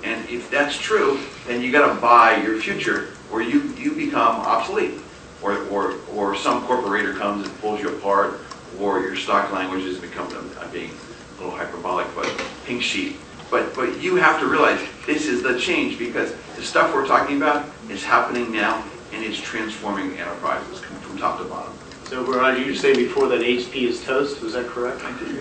And if that's true, then you got to buy your future, or you become obsolete, or some corporator comes and pulls you apart chart, or your stock language has become, I'm being a little hyperbolic, but pink sheet. But you have to realize this is the change, because the stuff we're talking about is happening now, and it's transforming enterprises from top to bottom. So, Raj, you were saying before that HP is toast, was that correct? I did.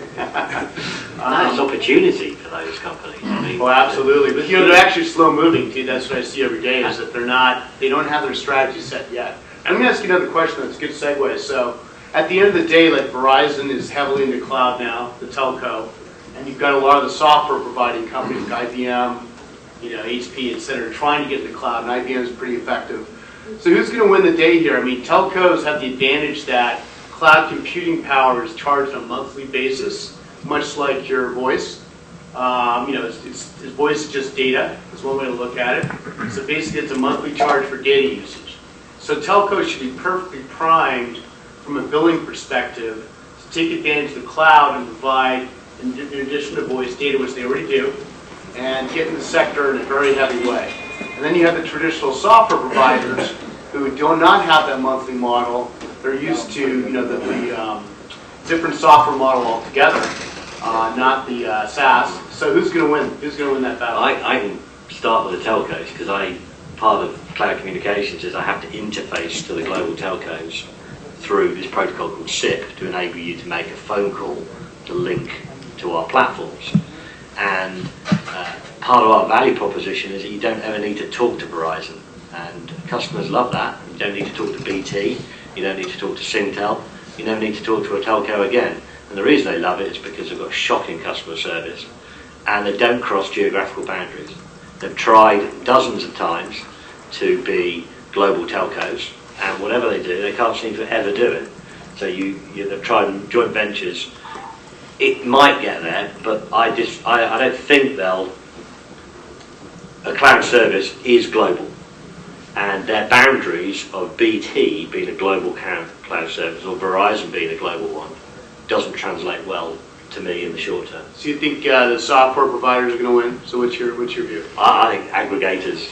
No, it's opportunity for those companies. I mean, Well, absolutely, but they're actually slow moving too. That's what I see every day, is that they don't have their strategy set yet. And let me ask you another question. That's a good segue. So, at the end of the day, like Verizon is heavily in the cloud now, the telco, and you've got a lot of the software providing companies, like IBM, HP, et cetera, trying to get in the cloud, and IBM is pretty effective. So who's going to win the day here? I mean, telcos have the advantage that cloud computing power is charged on a monthly basis, much like your voice. Voice is just data. That's one way to look at it. So basically, it's a monthly charge for data usage. So telcos should be perfectly primed from a billing perspective to take advantage of the cloud and provide, in addition to voice, data, which they already do, and get in the sector in a very heavy way. And then you have the traditional software providers who do not have that monthly model. They're used to the different software model altogether, not the SaaS. So who's going to win? Who's going to win that battle? I can start with the telcos, because part of cloud communications is I have to interface to the global telcos through this protocol called SIP to enable you to make a phone call to link to our platforms. And part of our value proposition is that you don't ever need to talk to Verizon, and customers love that. You don't need to talk to BT, you don't need to talk to Syntel, you don't need to talk to a telco again. And the reason they love it is because they've got shocking customer service, and they don't cross geographical boundaries. They've tried dozens of times to be global telcos, and whatever they do, they can't seem to ever do it. So they've tried joint ventures. It might get there, but I don't think a cloud service is global. And their boundaries of BT being a global cloud service or Verizon being a global one doesn't translate well to me in the short term. So you think the software providers are going to win? So what's your view? I think aggregators.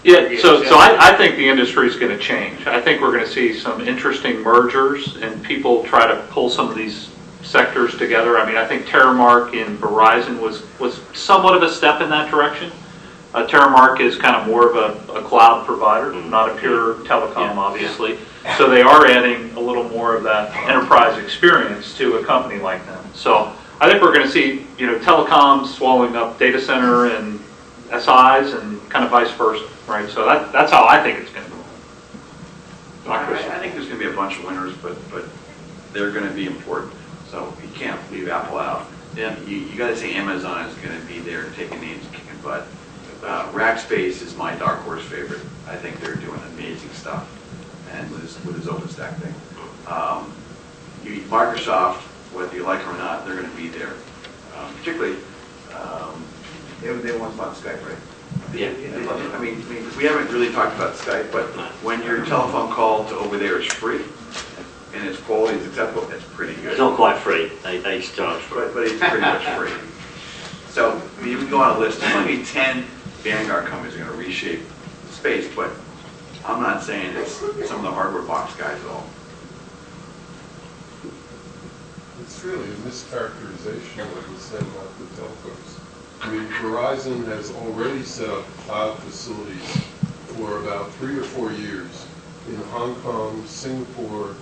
Yeah, so I think the industry is going to change. I think we're going to see some interesting mergers and people try to pull some of these sectors together. I mean, I think Terramark in Verizon was somewhat of a step in that direction. Terramark is kind of more of a cloud provider, not a pure telecom, obviously. So they are adding a little more of that enterprise experience to a company like them. So I think we're going to see, telecoms swallowing up data center and SIs and kind of vice versa, right? So that's how I think it's going to go. I think there's going to be a bunch of winners, but they're going to be important. So you can't leave Apple out. Yeah. You got to say Amazon is going to be there taking names, kicking butt. Rackspace is my dark horse favorite. I think they're doing amazing stuff, and with his OpenStack thing. Microsoft, whether you like it or not, they're going to be there. Particularly, they once bought Skype, right? Yeah. I mean, we haven't really talked about Skype, but when your telephone call to over there is free and its quality is acceptable, it's pretty good. It's not quite free. They charge for it. But it's pretty much free. So you can go on a list. There's going to be 10 Vanguard companies are going to reshape the space, but I'm not saying it's some of the hardware box guys at all. It's really a mischaracterization of what was said about the telcos. I mean, Verizon has already set up cloud facilities for about 3 or 4 years in Hong Kong, Singapore,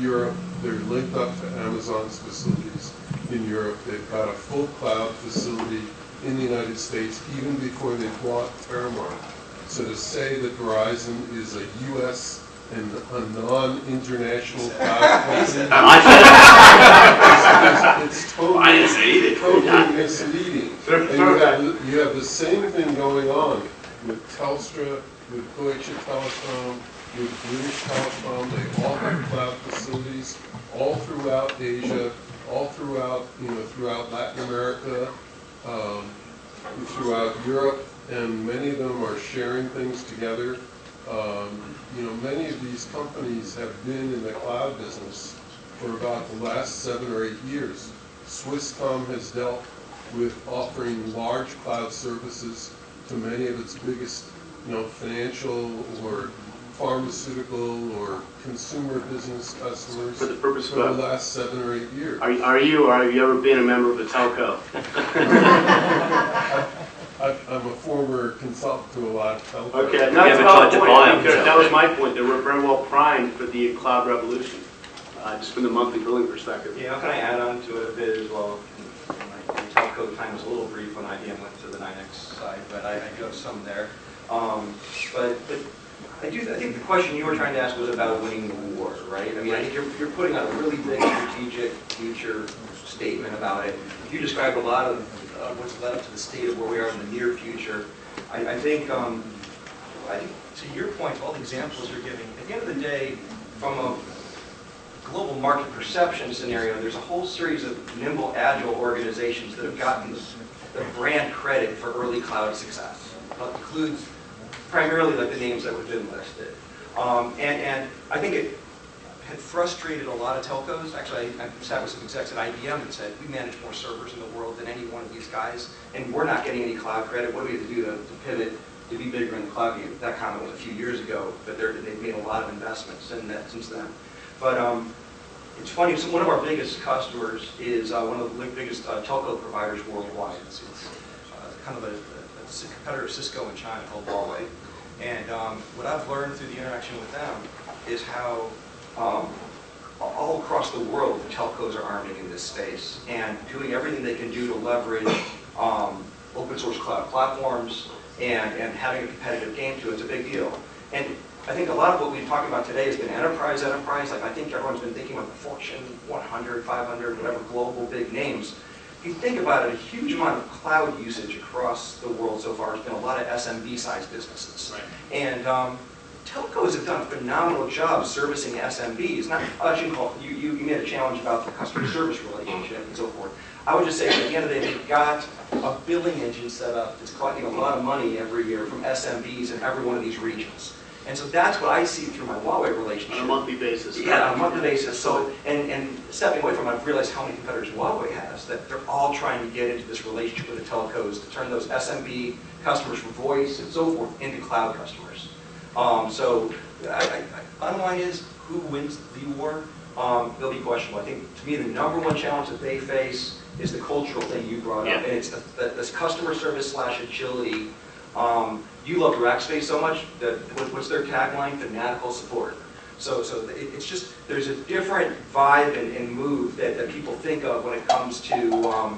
Europe. They're linked up to Amazon's facilities in Europe. They've got a full cloud facility in the United States even before they bought Terramark. So to say that Verizon is a U.S. and a non-international cloud company, it's totally misleading. And you have the same thing going on with Telstra, with Deutsche Telekom, with British Telecom. They all have cloud facilities all throughout Asia, all throughout Latin America, throughout Europe, and many of them are sharing things together. Many of these companies have been in the cloud business for about the last 7 or 8 years. Swisscom has dealt with offering large cloud services to many of its biggest, financial or pharmaceutical or consumer business customers For the purpose for the of, last 7 or 8 years. are you, or have you ever been a member of a telco? I'm a former consultant to a lot of telcos. Okay, We that's haven't about the tried to point. buy I think them, that was my point. They were very well primed for the cloud revolution, just from the monthly billing perspective. Yeah, how can I add on to it a bit as well? My telco time was a little brief when IBM went to the 9X side, but I do have some there. But I think the question you were trying to ask was about winning the war, right? I mean, I think you're putting out a really big strategic future statement about it. You described a lot of what's led up to the state of where we are in the near future. I think to your point, all the examples you're giving, at the end of the day, from a global market perception scenario, there's a whole series of nimble, agile organizations that have gotten the brand credit for early cloud success. That includes primarily like the names that have been listed. And I think it had frustrated a lot of telcos. Actually, I sat with some execs at IBM and said, we manage more servers in the world than any one of these guys, and we're not getting any cloud credit. What do we have to do to pivot to be bigger in the cloud game? That comment was a few years ago, but they've made a lot of investments in that since then. But it's funny, so one of our biggest customers is one of the biggest telco providers worldwide. It's kind of a competitor of Cisco in China called Huawei. And what I've learned through the interaction with them is how all across the world the telcos are arming in this space and doing everything they can do to leverage open source cloud platforms and having a competitive game to it. It's a big deal. And I think a lot of what we've talked about today has been enterprise. Like I think everyone's been thinking about the Fortune 100, 500, whatever global big names. If you think about it, a huge amount of cloud usage across the world so far has been a lot of SMB-sized businesses. Right. And telcos have done a phenomenal job servicing SMBs. Now, you made a challenge about the customer service relationship and so forth. I would just say at the end of the day, they've got a billing engine set up that's collecting a lot of money every year from SMBs in every one of these regions. And so that's what I see through my Huawei relationship. On a monthly basis. Yeah, on a monthly basis. So, and stepping away from it, I've realized how many competitors Huawei has, that they're all trying to get into this relationship with the telcos to turn those SMB customers from voice and so forth into cloud customers. Bottom line is, who wins the war? They'll be questionable. I think, to me, the number one challenge that they face is the cultural thing you brought up, and it's this customer service / agility. You love Rackspace so much that what's their tagline? Fanatical support. So it's just there's a different vibe and move that people think of when it comes to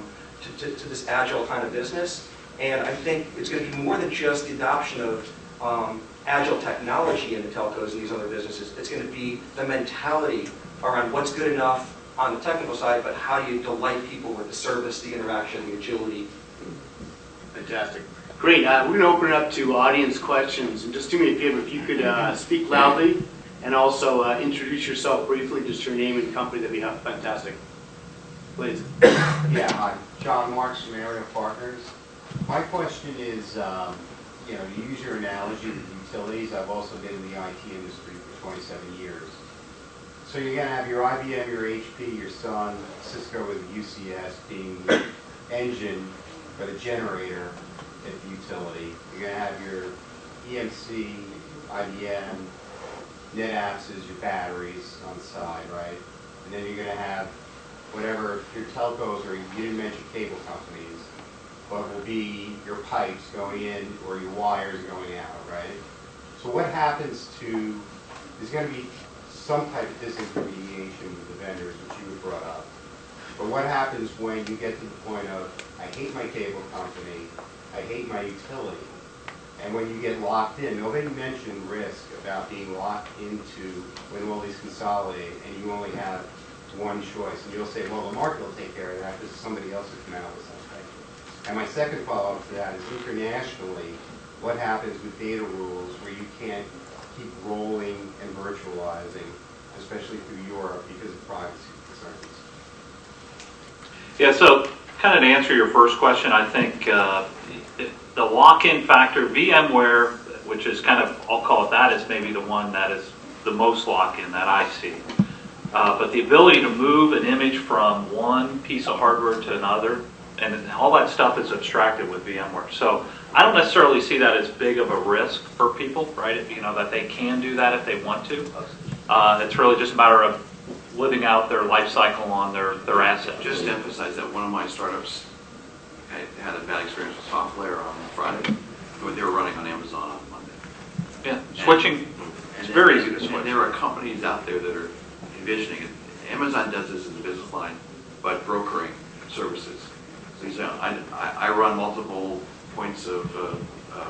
this agile kind of business. And I think it's going to be more than just the adoption of agile technology in the telcos and these other businesses. It's going to be the mentality around what's good enough on the technical side, but how do you delight people with the service, the interaction, the agility. Fantastic. Great. We're going to open it up to audience questions. And just do me a favor, if you could speak loudly and also introduce yourself briefly, just your name and company, that'd be fantastic. Please. Yeah, hi. John Marks from Area Partners. My question is, you use your analogy of utilities. I've also been in the IT industry for 27 years. So you're going to have your IBM, your HP, your Sun, Cisco with UCS being the engine for the generator at the utility. You're going to have your EMC, IBM, NetApps is your batteries on the side, right? And then you're going to have whatever your telcos, or you didn't mention cable companies, but will be your pipes going in or your wires going out, right? So what happens to, there's going to be some type of disintermediation with the vendors, which you had brought up. But what happens when you get to the point of, I hate my cable company, I hate my utility, and when you get locked in, nobody mentioned risk about being locked into when all these consolidate and you only have one choice. And you'll say, well, the market will take care of that because somebody else will come out with something. And my second follow-up to that is internationally, what happens with data rules where you can't keep rolling and virtualizing, especially through Europe because of privacy concerns? Yeah, so kind of to answer your first question, I think the lock-in factor, VMware, which is kind of, I'll call it that, is maybe the one that is the most lock-in that I see. But the ability to move an image from one piece of hardware to another And all that stuff is abstracted with VMware. So I don't necessarily see that as big of a risk for people, right? You know, that they can do that if they want to. It's really just a matter of living out their life cycle on their assets. Just to emphasize that one of my startups had a bad experience with software on Friday. They were running on Amazon on Monday. Yeah, switching, it's very easy to switch. And there are companies out there that are envisioning it. Amazon does this as a business line, but brokering services. So you say, I run multiple points of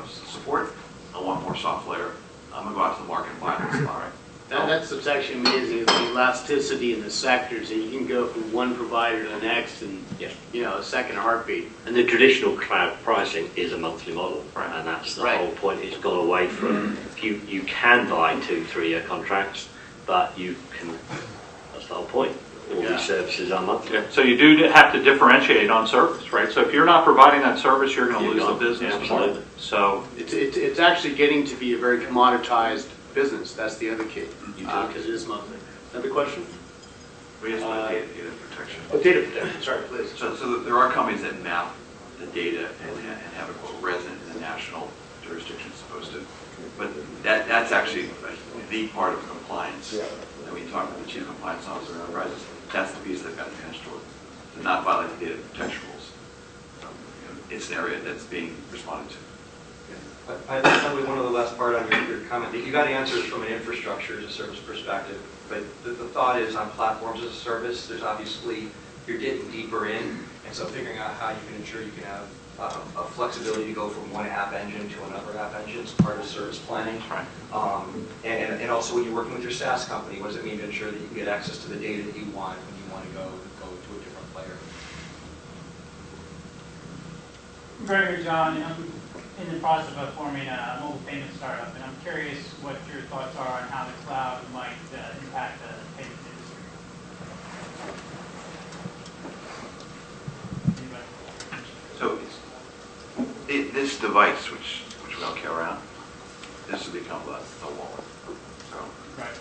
support. I want more software. I'm going to go out to the market and buy this. All right. That's what's actually amazing, is the elasticity in the sectors, and you can go from one provider to the next in, you know, a second heartbeat. And the traditional cloud pricing is a monthly model, Right. and that's the Right. whole point. It's gone away from, you can buy 2-3 year contracts, but you can, that's the whole point. All Yeah. these services are monthly. So you do have to differentiate on service, right? So if you're not providing that service, you're going to You're lose the gone. business. Yeah, absolutely. So It's actually getting to be a very commoditized business. That's the other key, Utility. because it is monthly. Another question? We just want data protection. Oh, data protection, sorry, please. So there are companies that map the data and have it quote resident in the national jurisdiction as opposed to, but that's actually the part of compliance. And when you talk to the chief compliance officer in enterprises, that's the piece they've got to manage toward, to not violate the data protection rules. So, you know, it's an area that's being responded to. I think probably one of the last part on your comment, that you got answers from an infrastructure as a service perspective, but the thought is on platforms as a service, there's obviously, you're getting deeper in, and so figuring out how you can ensure you can have a flexibility to go from one app engine to another app engine is part of service planning. Right. And also when you're working with your SaaS company, what does it mean to ensure that you can get access to the data that you want when you want to go to a different player? Gregory, John, I'm in the process of forming a mobile payment startup, and I'm curious what your thoughts are on how the cloud might impact the payments industry. Anybody? So this device, which we all carry around, this will become a wallet. So Right.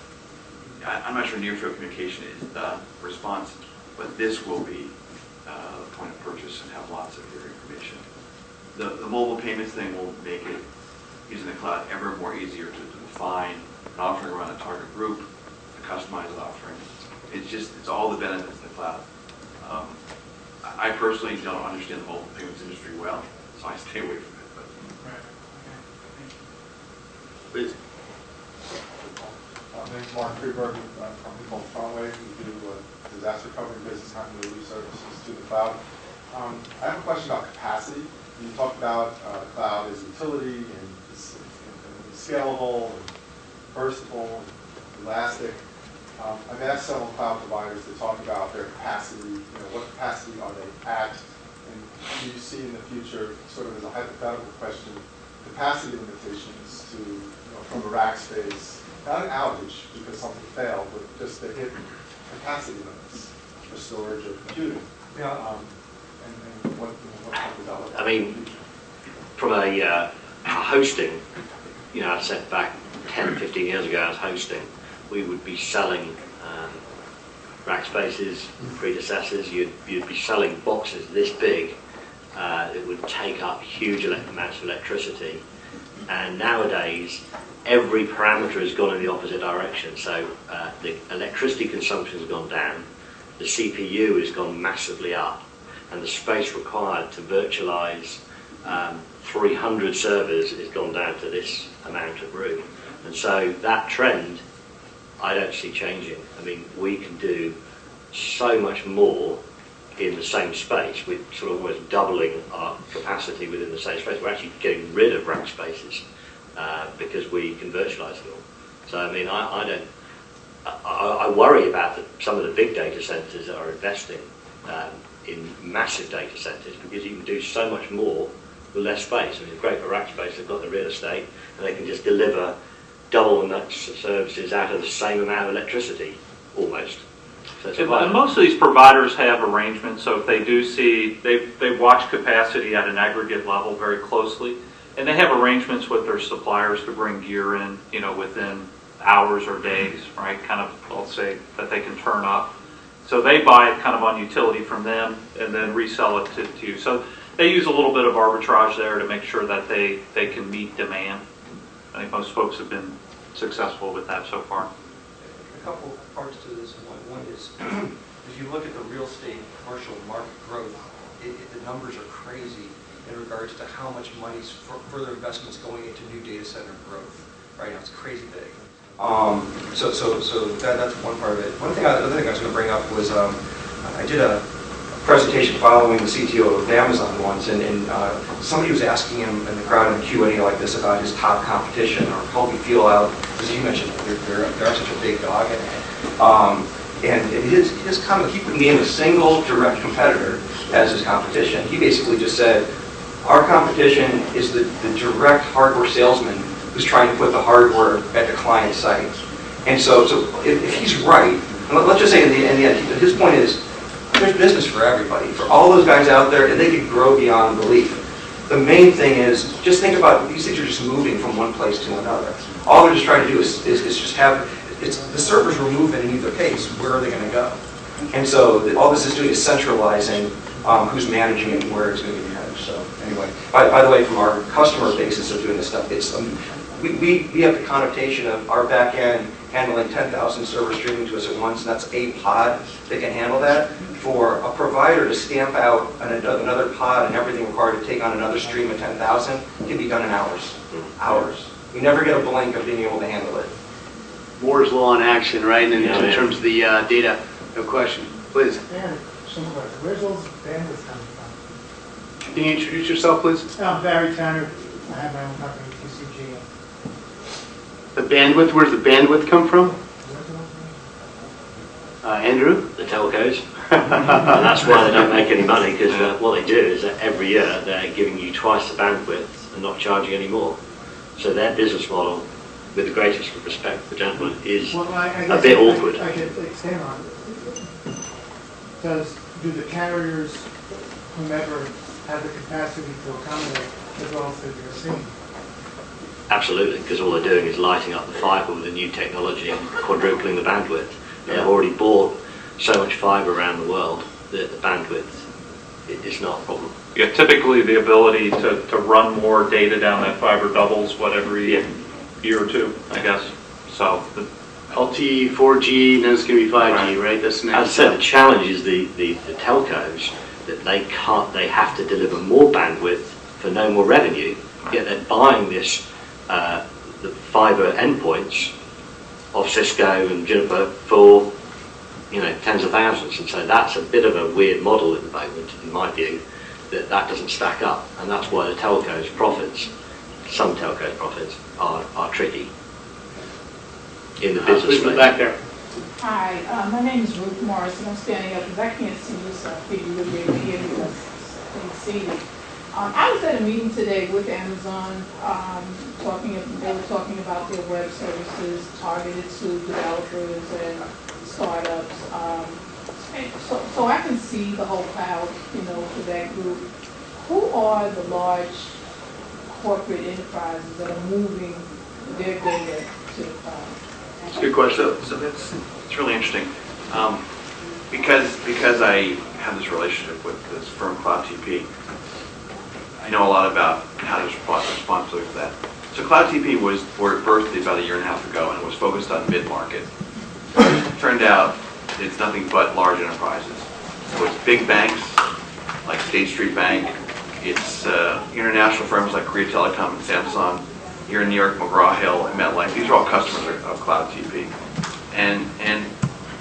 I'm not sure near-field communication is the response, but this will be the point of purchase and have lots of your information. The mobile payments thing will make it, using the cloud, ever more easier to define an offering around a target group, to customize an offering. It's all the benefits of the cloud. I personally don't understand the mobile payments industry well, so I stay away from it. But Right. Okay. Please. My name's Mark Freeberg with a company called Frontway. We do disaster recovery business continuity services to the cloud. I have a question about capacity. You talked about cloud as utility and it's scalable and burstable and elastic. I've asked several cloud providers to talk about their capacity. You know, what capacity are they at? And do you see in the future, sort of as a hypothetical question, capacity limitations to, you know, from a Rackspace, not an outage because something failed, but just to hit capacity limits for storage or computing? Yeah. And what kind of development? I mean, from a hosting, you know, I said back 10, 15 years ago, I was hosting, we would be selling Rackspace's predecessors. You'd be selling boxes this big. It would take up huge amounts of electricity. And nowadays, every parameter has gone in the opposite direction. So the electricity consumption has gone down, the CPU has gone massively up, and the space required to virtualize 300 servers has gone down to this amount of room. And so that trend, I don't see changing. I mean, we can do so much more in the same space. We're sort of almost doubling our capacity within the same space. We're actually getting rid of rack spaces because we can virtualize them all. So, I mean, I worry about some of the big data centers that are investing in massive data centers because you can do so much more with less space. I mean, it's great for Rackspace, they've got the real estate, and they can just deliver double the amount of services out of the same amount of electricity, almost. So it's And most of these providers have arrangements, so if they do see, they watch capacity at an aggregate level very closely, and they have arrangements with their suppliers to bring gear in, you know, within hours or days, right? Kind of, I'll say, that they can turn up. So they buy it kind of on utility from them and then resell it to you. So they use a little bit of arbitrage there to make sure that they can meet demand. I think most folks have been successful with that so far. A couple parts to this. One is, if you look at the real estate commercial market growth, the numbers are crazy in regards to how much money's further investments going into new data center growth. Right now, it's crazy big. So that's one part of it. Another thing I was going to bring up was I did a presentation following the CTO of Amazon once, and somebody was asking him in the crowd in the Q&A like this about his top competition, or how he feel out, as you mentioned, they're such a big dog, and his comment, he couldn't name a single direct competitor as his competition. He basically just said, our competition is the direct hardware salesman who's trying to put the hardware at the client site. And so if he's right, and let's just say in the end, his point is, there's business for everybody, for all those guys out there, and they can grow beyond belief. The main thing is, just think about, these things are just moving from one place to another. All they're just trying to do is just have, the servers were moving in either case, where are they going to go? And so all this is doing is centralizing who's managing it and where it's going to be managed. So anyway, by the way, from our customer basis of doing this stuff, it's we have the connotation of our back end handling 10,000 servers streaming to us at once, and that's a pod that can handle that. For a provider to stamp out another pod and everything required to take on another stream of 10,000 can be done in hours. Hours. We never get a blink of being able to handle it. Moore's law in action, right? And in terms of the data, no question. Please. Where's all this bandwidth coming from? Can you introduce yourself, please? I'm Barry Tanner. I have my own company, TCG. The bandwidth, where's the bandwidth come from? Andrew? The telcos. And that's why they don't make any money, because what they do is that every year they're giving you twice the bandwidth and not charging any more. So their business model, with the greatest respect for the gentleman, is a bit awkward. I could extend on it. Do the carriers, whomever, have the capacity to accommodate as well as you're seeing? Absolutely, because all they're doing is lighting up the fibre with the new technology and quadrupling the bandwidth. They've already bought so much fibre around the world that the bandwidth is not a problem. Yeah, typically the ability to run more data down that fiber doubles every year or two, I guess. So LTE, 4G, then it's going to be 5G, right? That's next. As I said, the challenge is the telcos, that they have to deliver more bandwidth for no more revenue, yet they're buying this, the fibre endpoints of Cisco and Juniper for, tens of thousands. And so that's a bit of a weird model at the moment, in my view, that doesn't stack up. And that's why the telcos' profits, some telcos' profits, are tricky in the business space. Back there. Hi, my name is Ruth Morris, and I'm standing up because I can't see you, so I figured you'll be able to hear me because I'm seated. I was at a meeting today with Amazon, they were talking about their web services targeted to developers and startups. So I can see the whole cloud, for that group. Who are the large corporate enterprises that are moving their data to the cloud? That's a good question. So it's really interesting. Because I have this relationship with this firm, Cloud TP, I know a lot about how to respond to that. So Cloud TP was birthed about 1.5 years ago, and it was focused on mid-market. Turned out it's nothing but large enterprises. So it's big banks like State Street Bank. It's international firms like Korea Telecom and Samsung. Here in New York, McGraw-Hill and MetLife. These are all customers of Cloud TP. And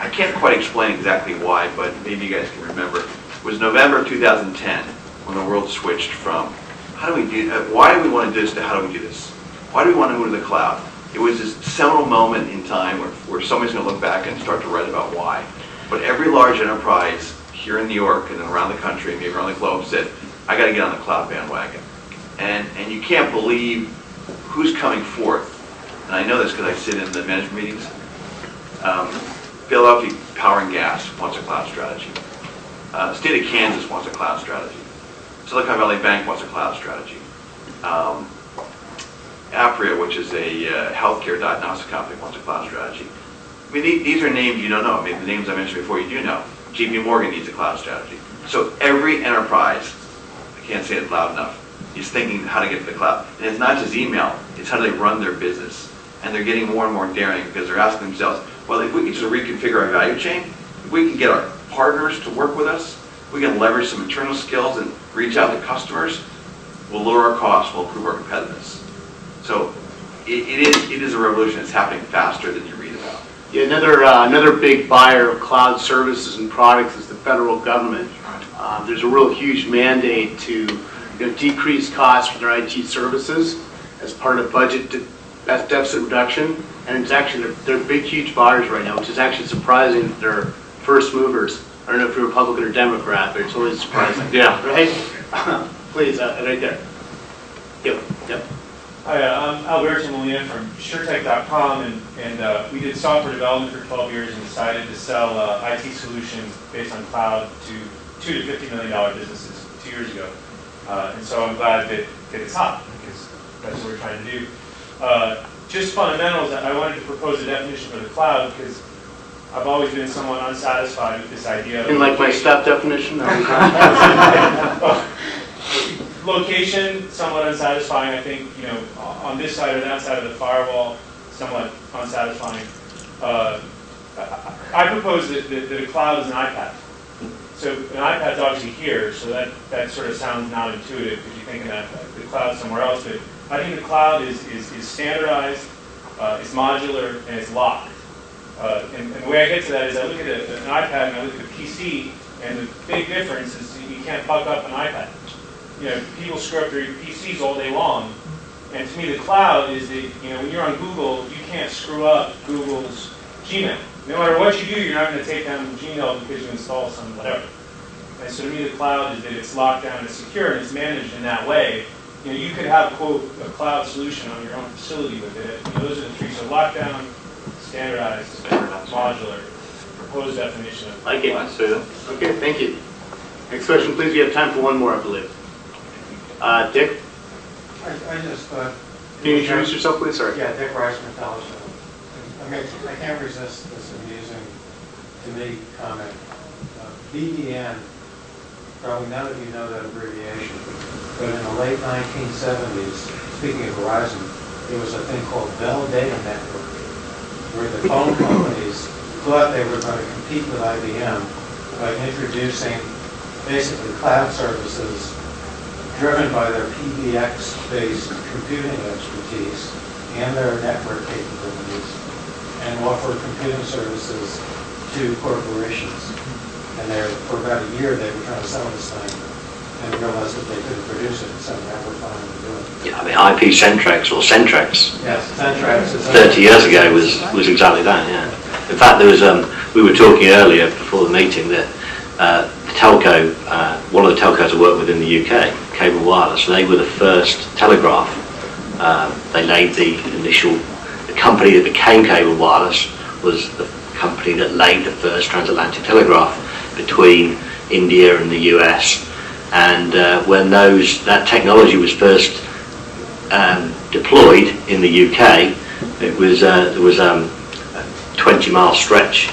I can't quite explain exactly why, but maybe you guys can remember. It was November 2010 when the world switched from why do we want to do this to how do we do this? Why do we want to move to the cloud? It was this seminal moment in time where somebody's going to look back and start to write about why. But every large enterprise here in New York and around the country, maybe around the globe, said, I got to get on the cloud bandwagon. And you can't believe who's coming forth. And I know this because I sit in the management meetings. Philadelphia Power and Gas wants a cloud strategy. The state of Kansas wants a cloud strategy. Silicon Valley Bank wants a cloud strategy. Apria, which is a healthcare diagnostic company, wants a cloud strategy. I mean, these are names you don't know. I mean, the names I mentioned before you do know. JP Morgan needs a cloud strategy. So every enterprise, I can't say it loud enough, is thinking how to get to the cloud. And it's not just email, it's how do they run their business. And they're getting more and more daring because they're asking themselves, well, if we can just reconfigure our value chain, if we can get our partners to work with us, we can leverage some internal skills and reach out to customers, we'll lower our costs, we'll improve our competitiveness. So it is a revolution. It's happening faster than you read about. Yeah, another big buyer of cloud services and products is the federal government. There's a real huge mandate to decrease costs for their IT services as part of budget deficit reduction, and it's actually they're big, huge buyers right now, which is actually surprising that they're first movers. I don't know if you're Republican or Democrat, but it's always surprising. Yeah. Right? Please, right there. Yep. Hi, I'm Alberto Molina from SureTech.com, and we did software development for 12 years and decided to sell IT solutions based on cloud to $2 to $50 million businesses 2 years ago. And so I'm glad that it's hot, because that's what we're trying to do. Just fundamentals, I wanted to propose a definition for the cloud, because I've always been somewhat unsatisfied with this idea of... And like my step definition? Location, somewhat unsatisfying. I think, on this side or that side of the firewall, somewhat unsatisfying. I propose that a cloud is an iPad. So an iPad's obviously here, so that sort of sounds not intuitive if you're thinking that the cloud's somewhere else. But I think the cloud is standardized, it's modular, and it's locked. And the way I get to that is I look at an iPad and I look at a PC, and the big difference is you can't fuck up an iPad. People screw up their PCs all day long. And to me, the cloud is that, when you're on Google, you can't screw up Google's Gmail. No matter what you do, you're not going to take down Gmail because you install some whatever. And so to me, the cloud is that it's locked down and secure, and it's managed in that way. You could have, quote, a cloud solution on your own facility with it. Those are the three. So lockdown, standardized, modular, proposed definition of like it. I see that. Okay, thank you. Next question, please. We have time for one more, I believe. Dick? I just... Can you introduce yourself, please? Sorry. Yeah, Dick Rice from Telcos. I can't resist this amusing, to me, comment. BDN, probably none of you know that abbreviation, but in the late 1970s, speaking of Verizon, there was a thing called Bell Data Network, where the phone companies thought they were going to compete with IBM by introducing basically cloud services driven by their PBX-based computing expertise and their network capabilities, and offer computing services to corporations. And for about a year, they were trying to sell this thing and realized that they couldn't produce it, so now we're finally doing it. Yeah, I mean, IP Centrex or Centrex. Yes, Centrex is 30 years ago was exactly that. Yeah. In fact, there was we were talking earlier before the meeting that the telco, one of the telcos I worked with in the UK, Cable Wireless, they were the first telegraph. They laid the company that became Cable Wireless was the company that laid the first transatlantic telegraph between India and the US. And when that technology was first deployed in the UK, there was a 20-mile stretch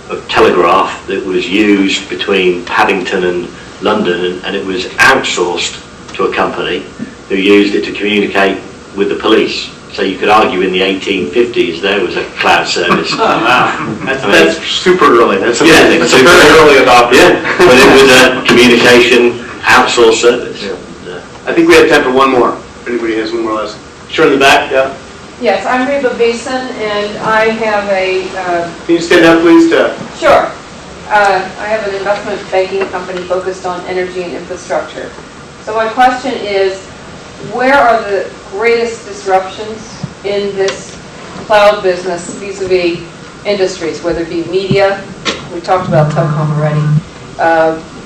of telegraph that was used between Paddington and London, and it was outsourced to a company who used it to communicate with the police. So you could argue in the 1850s there was a cloud service. Oh, wow. That's super early. That's amazing. That's a very early adopter. Yeah, but it was a communication outsourced service. Yeah. I think we have time for one more. If anybody has one more last. Sure, in the back, yeah. Yes, I'm Reba Beeson, and I have a... Can you stand up, please? Sure. I have an investment banking company focused on energy and infrastructure. So my question is, where are the greatest disruptions in this cloud business vis-a-vis industries, whether it be media, we talked about telecom already,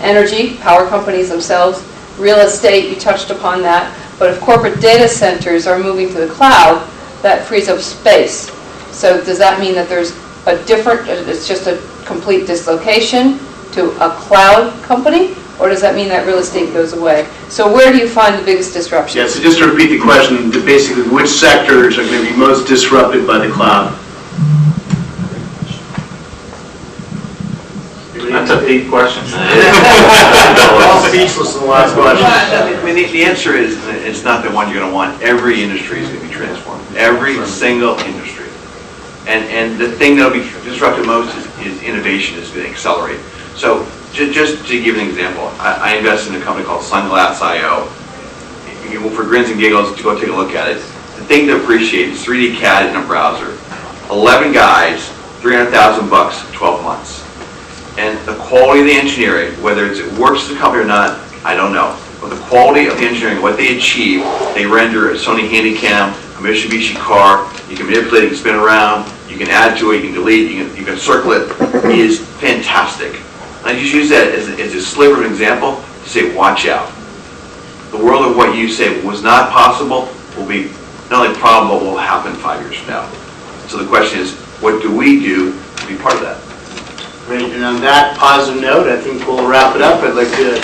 energy, power companies themselves, real estate, you touched upon that, but if corporate data centers are moving to the cloud, that frees up space. So does that mean that there's a different, it's just a complete dislocation to a cloud company? Or does that mean that real estate goes away? So where do you find the biggest disruption? Yeah, so just to repeat the question, basically which sectors are going to be most disrupted by the cloud? That's a deep question. All speechless in the last question. I mean, the answer is, it's not the one you're going to want. Every industry is going to be transformed. Every single industry. And the thing that will be disrupted most is innovation is going to accelerate. So just to give an example, I invest in a company called Sunglass.io. For grins and giggles, to go take a look at it. The thing to appreciate is 3D CAD in a browser. 11 guys, $300,000 bucks, 12 months. And the quality of the engineering, whether it works as a company or not, I don't know. But the quality of the engineering, what they achieve, they render a Sony Handycam, a Mitsubishi car, you can manipulate it, you can spin around, you can add to it, you can delete, you can circle it, is fantastic. And I just use that as a sliver of an example to say, watch out. The world of what you say was not possible will be not only probable, but will happen 5 years from now. So the question is, what do we do to be part of that? Great, and on that positive note, I think we'll wrap it up. I'd like to